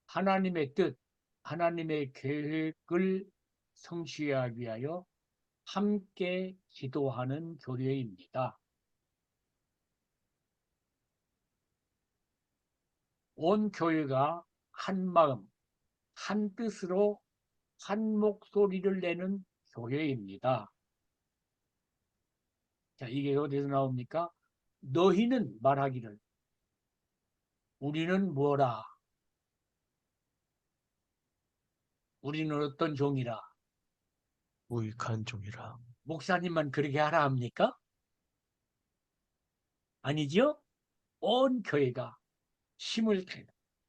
하나님의 뜻, 하나님의 계획을 성취하기 위하여 함께 기도하는 교회입니다. 온 교회가 한 마음, 한 뜻으로 한 목소리를 내는 교회입니다. 자, 이게 어디서 나옵니까? 너희는 말하기를 우리는 뭐라? 우리는 어떤 종이라? 무익한 종이라. 목사님만 그렇게 하라 합니까? 아니죠? 온 교회가 힘을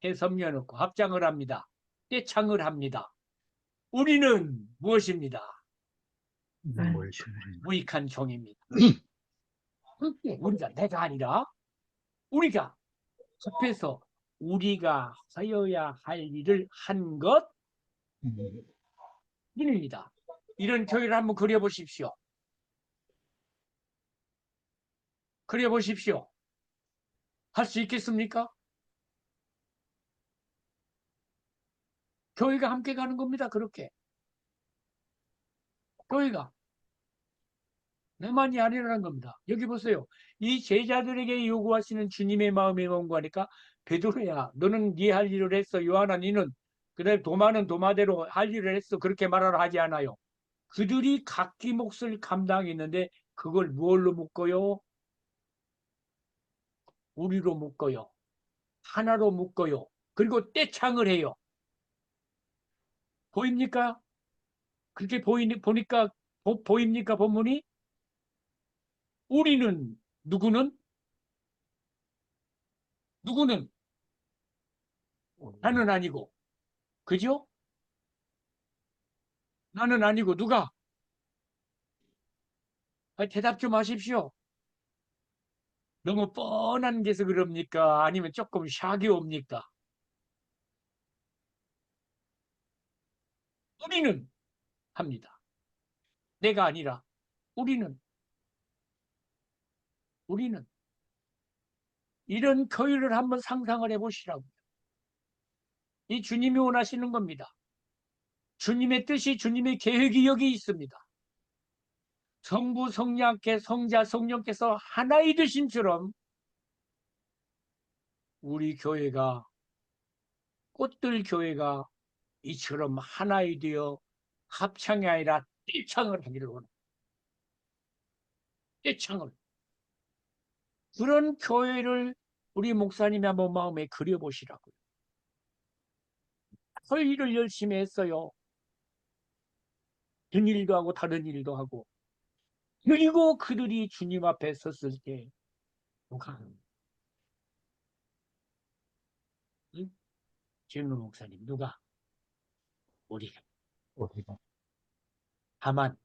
해섬겨놓고 합장을 합니다. 떼창을 합니다. 우리는 무엇입니다? 만주. 무익한 종입니다. 우리가 내가 아니라 우리가 합해서 우리가 하여야 할 일을 한 것입니다. 이런 교회를 한번 그려보십시오. 그려보십시오. 할 수 있겠습니까? 교회가 함께 가는 겁니다. 그렇게. 교회가. 내만이 아니라는 겁니다. 여기 보세요. 이 제자들에게 요구하시는 주님의 마음이 뭔가 하니까 베드로야 너는 네 할 일을 했어. 요한아 너는 그다음에 도마는 도마대로 할 일을 했어. 그렇게 말하라 하지 않아요. 그들이 각기 몫을 감당했는데 그걸 무엇로 묶어요? 우리로 묶어요. 하나로 묶어요. 그리고 떼창을 해요. 보입니까? 그렇게 보니까 보입니까 본문이? 우리는 누구는 나는 아니고 그죠? 나는 아니고 누가? 대답 좀 하십시오. 너무 뻔한 게서 그럽니까? 아니면 조금 샥이 옵니까? 우리는 합니다. 내가 아니라 우리는 이런 교회를 한번 상상을 해보시라고요. 이 주님이 원하시는 겁니다. 주님의 뜻이 주님의 계획이 여기 있습니다. 성부, 성령께 성자, 성령께서 하나이 되심처럼 우리 교회가 꽃들 교회가 이처럼 하나이 되어 합창이 아니라 떼창을 하기를 원합니다. 떼창을. 그런 교회를 우리 목사님이 한번 마음에 그려보시라고요. 할 일을 열심히 했어요. 든 일도 하고 다른 일도 하고. 그리고 그들이 주님 앞에 섰을 때 누가? 응? 진우 목사님 누가? 우리가. 다만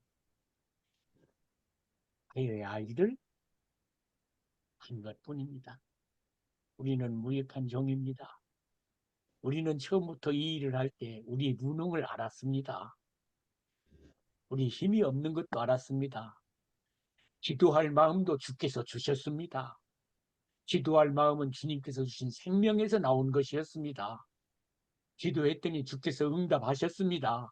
하여야 할 일을 한 것뿐입니다. 우리는 무익한 종입니다. 우리는 처음부터 이 일을 할 때 우리 무능을 알았습니다. 우리 힘이 없는 것도 알았습니다. 기도할 마음도 주께서 주셨습니다. 기도할 마음은 주님께서 주신 생명에서 나온 것이었습니다. 기도했더니 주께서 응답하셨습니다.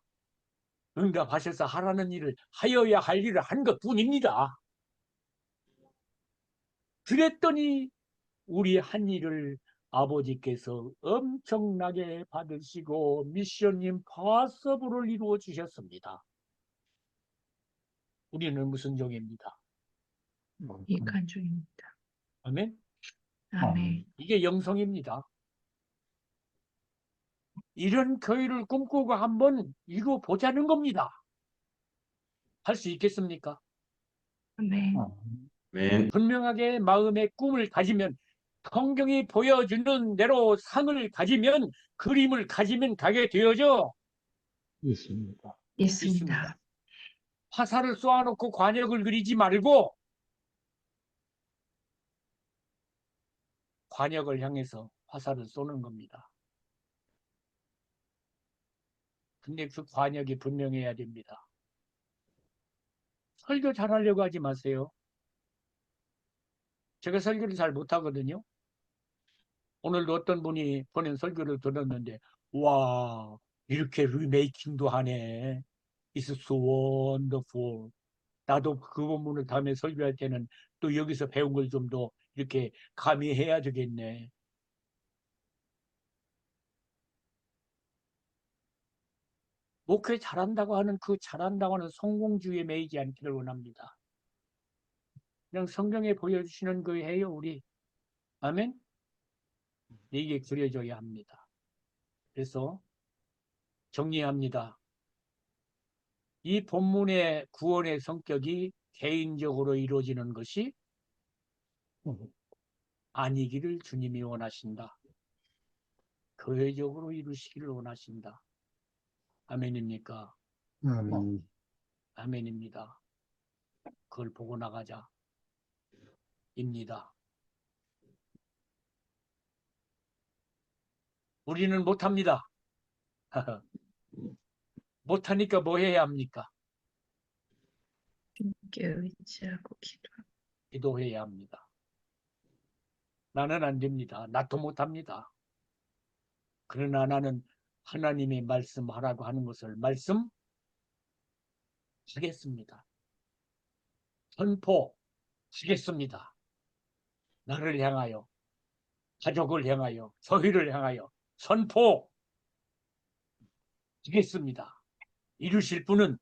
응답하셔서 하라는 일을 하여야 할 일을 한 것뿐입니다. 그랬더니 우리 한 일을 아버지께서 엄청나게 받으시고 미션 임파서블을 이루어 주셨습니다. 우리는 무슨 종입니다. 무익한 종입니다. 아멘? 아멘. 이게 영성입니다. 이런 교회를 꿈꾸고 한번 이루어보자는 겁니다. 할 수 있겠습니까? 아멘. 네. 분명하게 마음의 꿈을 가지면, 성경이 보여주는 대로 상을 가지면, 그림을 가지면 가게 되어져 있습니다. 있습니다. 화살을 쏘아놓고 관역을 그리지 말고 관역을 향해서 화살을 쏘는 겁니다. 근데 그 관역이 분명해야 됩니다. 설교 잘하려고 하지 마세요. 제가 설교를 잘 못하거든요. 오늘도 어떤 분이 보낸 설교를 들었는데, 와, 이렇게 리메이킹도 하네. It's so wonderful. 나도 그 본문을 다음에 설교할 때는 또 여기서 배운 걸 좀 더 이렇게 가미해야 되겠네. 목회 잘한다고 하는 그 잘한다고 하는 성공주의에 매이지 않기를 원합니다. 그냥 성경에 보여주시는 거 해요, 우리. 아멘? 이게 그려져야 합니다. 그래서 정리합니다. 이 본문의 구원의 성격이 개인적으로 이루어지는 것이 아니기를 주님이 원하신다. 교회적으로 이루시기를 원하신다. 아멘입니까? 아멘입니다. 그걸 보고 나가자. 입니다. 우리는 못합니다. 못하니까 뭐 해야 합니까? 주님께 의지하고 기도해야 합니다. 나는 안 됩니다. 나도 못합니다. 그러나 나는 하나님의 말씀하라고 하는 것을 말씀하겠습니다. 선포하겠습니다. 나를 향하여, 가족을 향하여, 교회를 향하여 선포하겠습니다. 이루실 분은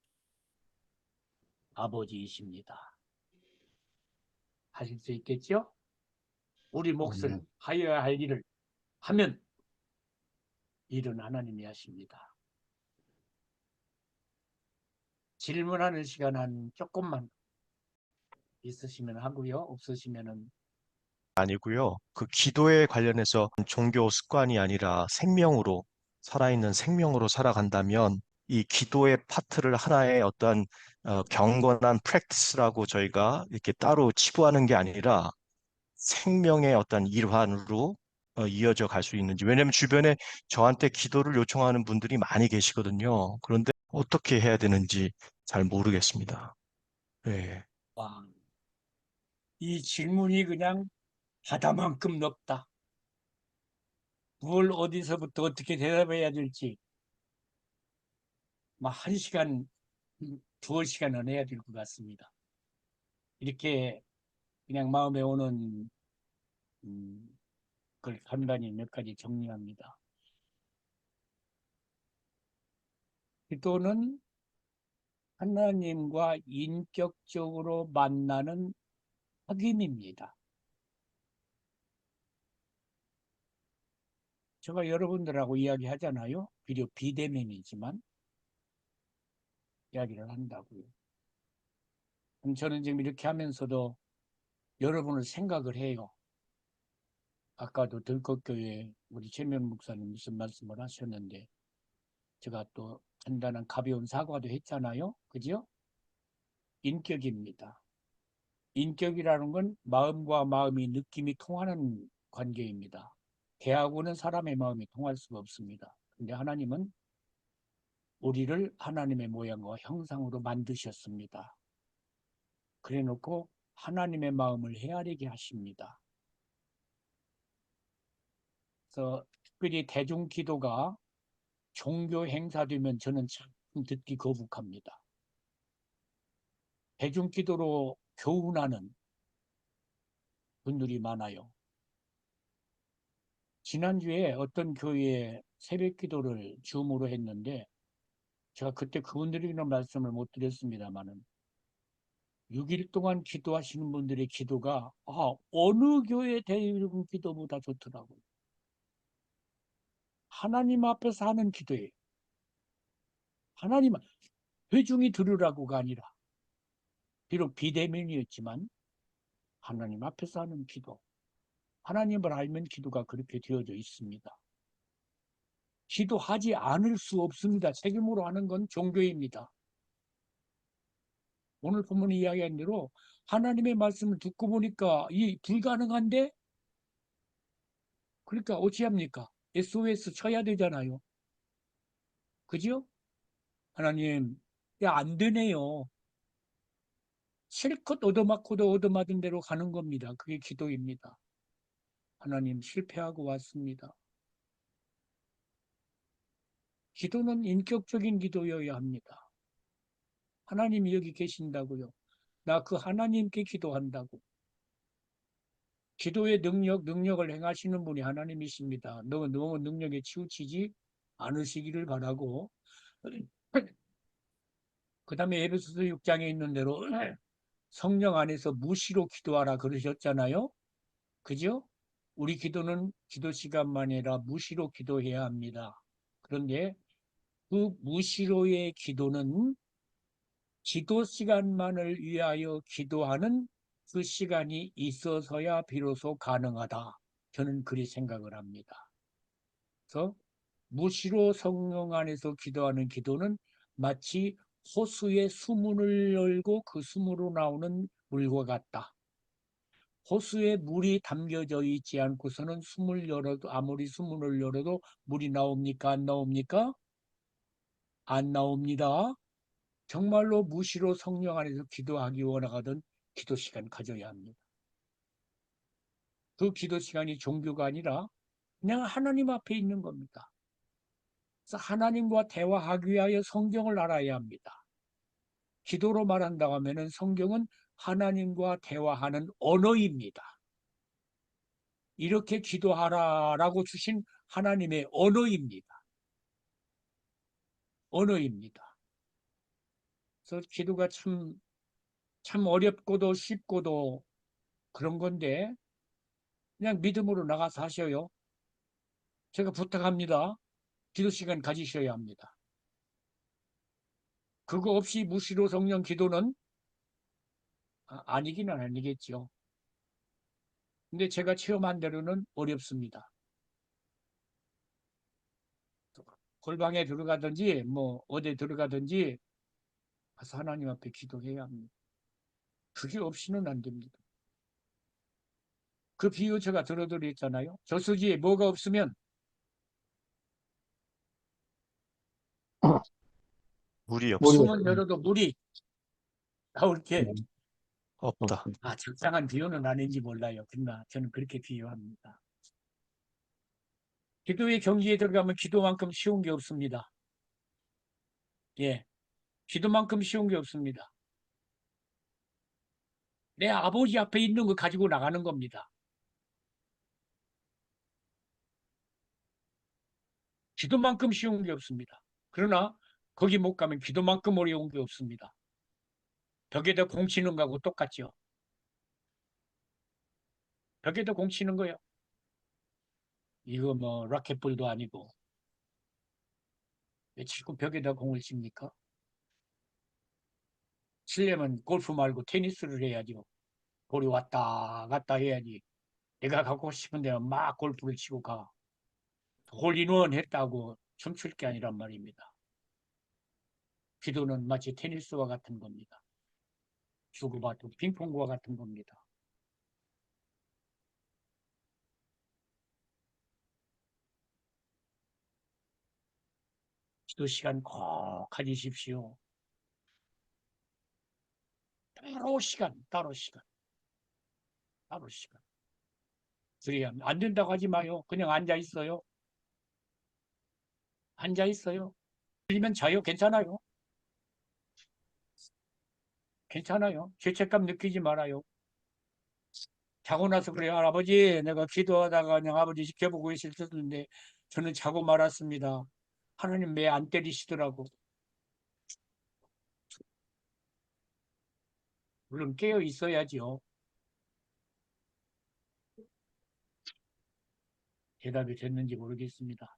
아버지이십니다. 하실 수 있겠죠? 우리 몫을 하여야 할 일을 하면 일은 하나님이 하십니다. 질문하는 시간 한 조금만 있으시면 하고요. 없으시면은 아니고요. 그 기도에 관련해서 종교 습관이 아니라 생명으로 살아있는 생명으로 살아간다면 이 기도의 파트를 하나의 어떤 경건한 프랙티스라고 저희가 이렇게 따로 치부하는 게 아니라 생명의 어떤 일환으로 이어져 갈 수 있는지. 왜냐하면 주변에 저한테 기도를 요청하는 분들이 많이 계시거든요. 그런데 어떻게 해야 되는지 잘 모르겠습니다. 네. 와, 이 질문이 그냥 바다만큼 넓다. 뭘 어디서부터 어떻게 대답해야 될지 막 1시간, 2시간은 해야 될 것 같습니다. 이렇게 그냥 마음에 오는 걸 간단히 몇 가지 정리합니다. 기도는 하나님과 인격적으로 만나는 확인입니다. 제가 여러분들하고 이야기하잖아요. 비록 비대면이지만 이야기를 한다고요. 그럼 저는 지금 이렇게 하면서도 여러분을 생각을 해요. 아까도 들꽃교회 우리 최면 목사님 무슨 말씀을 하셨는데 제가 또 간단한 가벼운 사과도 했잖아요. 그죠? 인격입니다. 인격이라는 건 마음과 마음이 느낌이 통하는 관계입니다. 개하고는 사람의 마음이 통할 수가 없습니다. 근데 하나님은 우리를 하나님의 모양과 형상으로 만드셨습니다. 그래 놓고 하나님의 마음을 헤아리게 하십니다. 그래서 특별히 대중기도가 종교 행사되면 저는 참 듣기 거북합니다. 대중기도로 교훈하는 분들이 많아요. 지난주에 어떤 교회에 새벽기도를 줌으로 했는데 제가 그때 그분들이는 말씀을 못 드렸습니다만은 6일 동안 기도하시는 분들의 기도가 어느 교회 대중 기도보다 좋더라고요. 하나님 앞에서 하는 기도예요. 하나님, 회중이 들으라고가 아니라, 비록 비대면이었지만 하나님 앞에서 하는 기도. 하나님을 알면 기도가 그렇게 되어져 있습니다. 기도하지 않을 수 없습니다. 책임으로 하는 건 종교입니다. 오늘 본문 이야기한 대로 하나님의 말씀을 듣고 보니까 이 불가능한데? 그러니까 어찌합니까? SOS 쳐야 되잖아요. 그죠? 하나님, 야, 안 되네요. 실컷 얻어맞고도 얻어맞은 대로 가는 겁니다. 그게 기도입니다. 하나님, 실패하고 왔습니다. 기도는 인격적인 기도여야 합니다. 하나님이 여기 계신다고요. 나 그 하나님께 기도한다고. 기도의 능력을 행하시는 분이 하나님이십니다. 너무 능력에 치우치지 않으시기를 바라고. 그 다음에 에베소서 6장에 있는 대로 성령 안에서 무시로 기도하라 그러셨잖아요. 그죠? 우리 기도는 기도 시간만 아니라 무시로 기도해야 합니다. 그런데 그 무시로의 기도는 기도 시간만을 위하여 기도하는 그 시간이 있어서야 비로소 가능하다. 저는 그리 생각을 합니다. 그래서 무시로 성령 안에서 기도하는 기도는 마치 호수의 수문을 열고 그 수문으로 나오는 물과 같다. 호수에 물이 담겨져 있지 않고서는 수문을 열어도 아무리 수문을 열어도 물이 나옵니까? 안 나옵니까? 안 나옵니다. 정말로 무시로 성령 안에서 기도하기 원하거든 기도 시간 가져야 합니다. 그 기도 시간이 종교가 아니라 그냥 하나님 앞에 있는 겁니다. 그래서 하나님과 대화하기 위하여 성경을 알아야 합니다. 기도로 말한다고 하면 성경은 하나님과 대화하는 언어입니다. 이렇게 기도하라라고 주신 하나님의 언어입니다. 언어입니다. 그래서 기도가 참 어렵고도 쉽고도 그런 건데 그냥 믿음으로 나가서 하셔요. 제가 부탁합니다. 기도 시간 가지셔야 합니다. 그거 없이 무시로 성령 기도는 아니기는 아니겠죠. 근데 제가 체험한 대로는 어렵습니다. 골방에 들어가든지 뭐 어디 들어가든지 가서 하나님 앞에 기도해야 합니다. 그게 없이는 안 됩니다. 그 비유 제가 들어드렸잖아요. 저수지에 뭐가 없으면 물이 물이 없어. 수문 열어도 물이 나올 게 없다. 적당한 비유는 아닌지 몰라요. 그러나 저는 그렇게 비유합니다. 기도의 경지에 들어가면 기도만큼 쉬운 게 없습니다. 예, 기도만큼 쉬운 게 없습니다. 내 아버지 앞에 있는 거 가지고 나가는 겁니다. 기도만큼 쉬운 게 없습니다. 그러나 거기 못 가면 기도만큼 어려운 게 없습니다. 벽에다 공 치는 거하고 똑같죠. 벽에다 공 치는 거요. 이거 뭐 라켓볼도 아니고 왜 자꾸 벽에다 공을 칩니까? 치려면 골프 말고 테니스를 해야죠. 볼이 왔다 갔다 해야지. 내가 갖고 싶은 데는 막 골프를 치고 가. 홀인원 했다고 춤출 게 아니란 말입니다. 기도는 마치 테니스와 같은 겁니다. 주고받고 핑퐁과 같은 겁니다. 기도 시간 꼭 가지십시오. 따로 시간. 그래야 안 된다고 하지 마요. 그냥 앉아 있어요. 앉아 있어요. 들리면 자요. 괜찮아요. 괜찮아요. 죄책감 느끼지 말아요. 자고 나서 그래요. 아버지, 내가 기도하다가 그냥 아버지 지켜보고 있었는데 저는 자고 말았습니다. 하나님 왜 안 때리시더라고. 물론 깨어 있어야지요. 대답이 됐는지 모르겠습니다.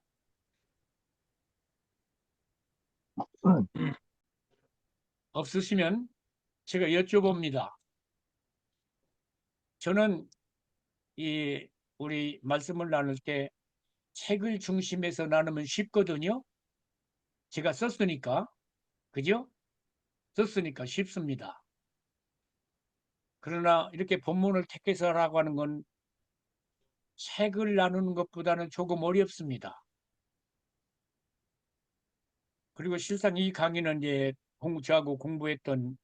없으시면 제가 여쭤봅니다. 저는 우리 말씀을 나눌 때 책을 중심에서 나누면 쉽거든요. 제가 썼으니까. 그죠? 썼으니까 쉽습니다. 그러나 이렇게 본문을 택해서 하라고 하는 건 책을 나누는 것보다는 조금 어렵습니다. 그리고 실상 이 강의는 이제 저하고 공부했던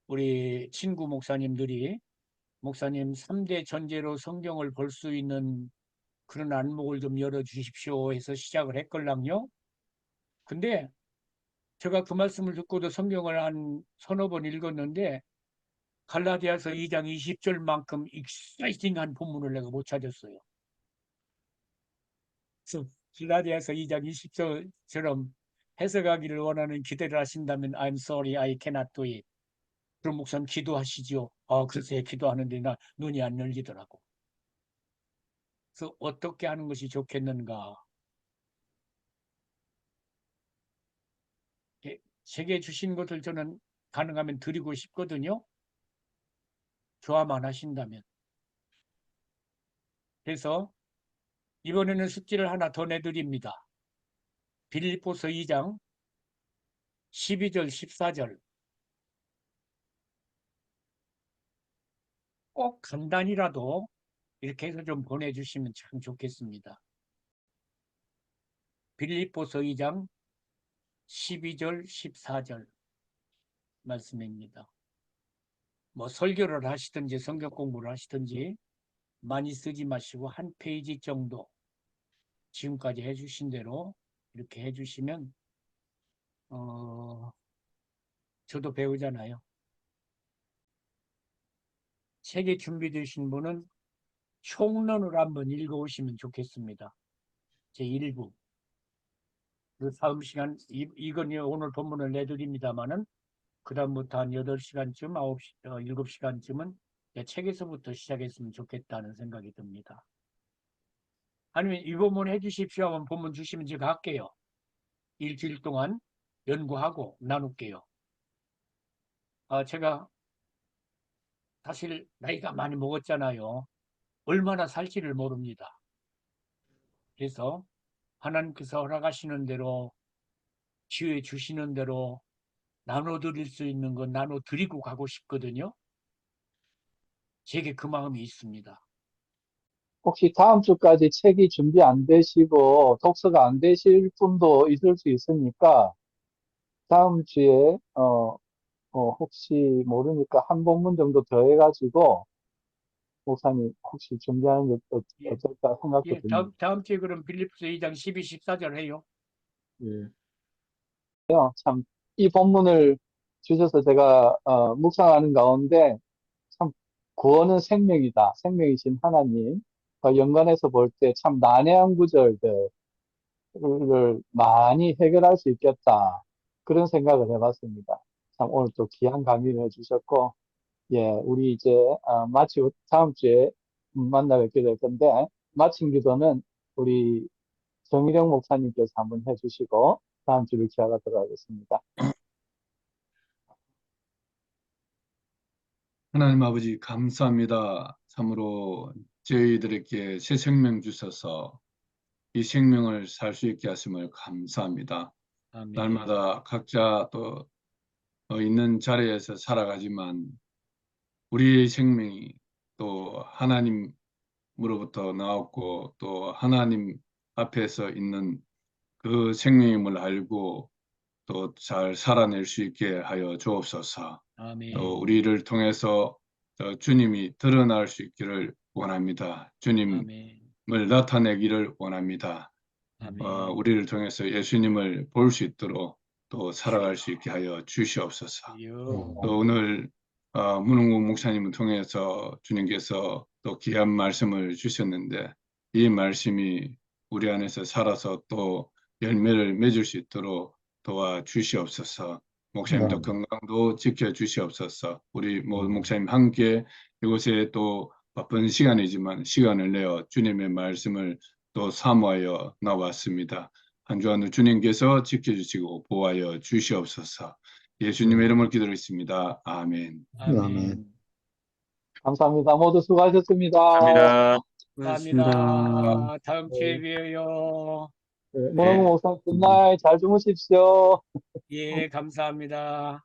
우리 친구 목사님들이 목사님 3대 전제로 성경을 볼 수 있는 그런 안목을 좀 열어주십시오 해서 시작을 했걸랑요. 근데 제가 그 말씀을 듣고도 성경을 한 서너 번 읽었는데 갈라디아서 2장 20절만큼 익사이팅한 본문을 내가 못 찾았어요. 그래서 갈라디아서 2장 20절처럼 해석하기를 원하는 기대를 하신다면 I'm sorry, I cannot do it. 그럼 목사님 기도하시죠. 글쎄 기도하는데 나 눈이 안 열리더라고. 그래서 어떻게 하는 것이 좋겠는가. 제게 주신 것을 저는 가능하면 드리고 싶거든요. 좋아만 하신다면. 그래서 이번에는 숙제를 하나 더 내드립니다. 빌립보서 2장 12절 14절 꼭 간단히라도 이렇게 해서 좀 보내주시면 참 좋겠습니다. 빌립보서 2장 12절 14절 말씀입니다. 뭐 설교를 하시든지 성경 공부를 하시든지 많이 쓰지 마시고 한 페이지 정도 지금까지 해주신 대로 이렇게 해주시면 저도 배우잖아요. 책이 준비되신 분은 총론을 한번 읽어오시면 좋겠습니다. 제1부. 그 다음 시간, 이건 오늘 본문을 내드립니다만은 그 다음부터 한 8시간쯤, 7시간쯤은 책에서부터 시작했으면 좋겠다는 생각이 듭니다. 아니면 이 본문 해주십시오 하면 본문 주시면 제가 할게요. 일주일 동안 연구하고 나눌게요. 제가 사실 나이가 많이 먹었잖아요. 얼마나 살지를 모릅니다. 그래서 하나님께서 허락하시는 대로 기회 주시는 대로 나눠드릴 수 있는 건 나눠드리고 가고 싶거든요. 제게 그 마음이 있습니다. 혹시 다음 주까지 책이 준비 안 되시고 독서가 안 되실 분도 있을 수 있으니까 다음 주에 혹시 모르니까 한 본문 정도 더 해가지고 목사님 혹시 준비하는 게 예. 어떨까 생각도 예, 듭니다. 다음 주에 그럼 빌립보서 2장 12, 14절 해요. 예. 참 이 본문을 주셔서 제가 묵상하는 가운데 참 구원은 생명이다. 생명이신 하나님과 연관해서 볼 때 참 난해한 구절들을 많이 해결할 수 있겠다. 그런 생각을 해봤습니다. 참 오늘 또 귀한 강의를 해주셨고, 예, 우리 이제 마치고 다음 주에 만나 뵙게 될 건데, 마친 기도는 우리 정일영 목사님께서 한번 해주시고 다음 주를 기약하도록 하겠습니다. 하나님 아버지 감사합니다. 참으로 저희들에게 새 생명 주셔서 이 생명을 살 수 있게 하심을 감사합니다. 아멘. 날마다 각자 또 있는 자리에서 살아가지만 우리의 생명이 또 하나님으로부터 나왔고 또 하나님 앞에서 있는 그 생명임을 알고 또 잘 살아낼 수 있게 하여 주옵소서. 아멘. 또 우리를 통해서 주님이 드러날 수 있기를 원합니다. 주님을 아멘. 나타내기를 원합니다. 아멘. 우리를 통해서 예수님을 볼 수 있도록 또 살아갈 수 있게 하여 주시옵소서. 또 오늘 문흥국 목사님을 통해서 주님께서 또 귀한 말씀을 주셨는데 이 말씀이 우리 안에서 살아서 또 열매를 맺을 수 있도록 도와주시옵소서. 목사님도 건강도 지켜주시옵소서. 우리 모든 목사님 함께 이곳에 또 바쁜 시간이지만 시간을 내어 주님의 말씀을 또 사모하여 나왔습니다. 한 주간도 주님께서 지켜주시고 보호하여 주시옵소서. 예수님의 이름으로 기도했습니다. 아멘. 아멘. 감사합니다. 모두 수고하셨습니다. 감사합니다. 감사합니다. 다음 주에 네. 뵈요. 네, 문홍구 목사님, 굿나잇. 잘 주무십시오. 예, 감사합니다.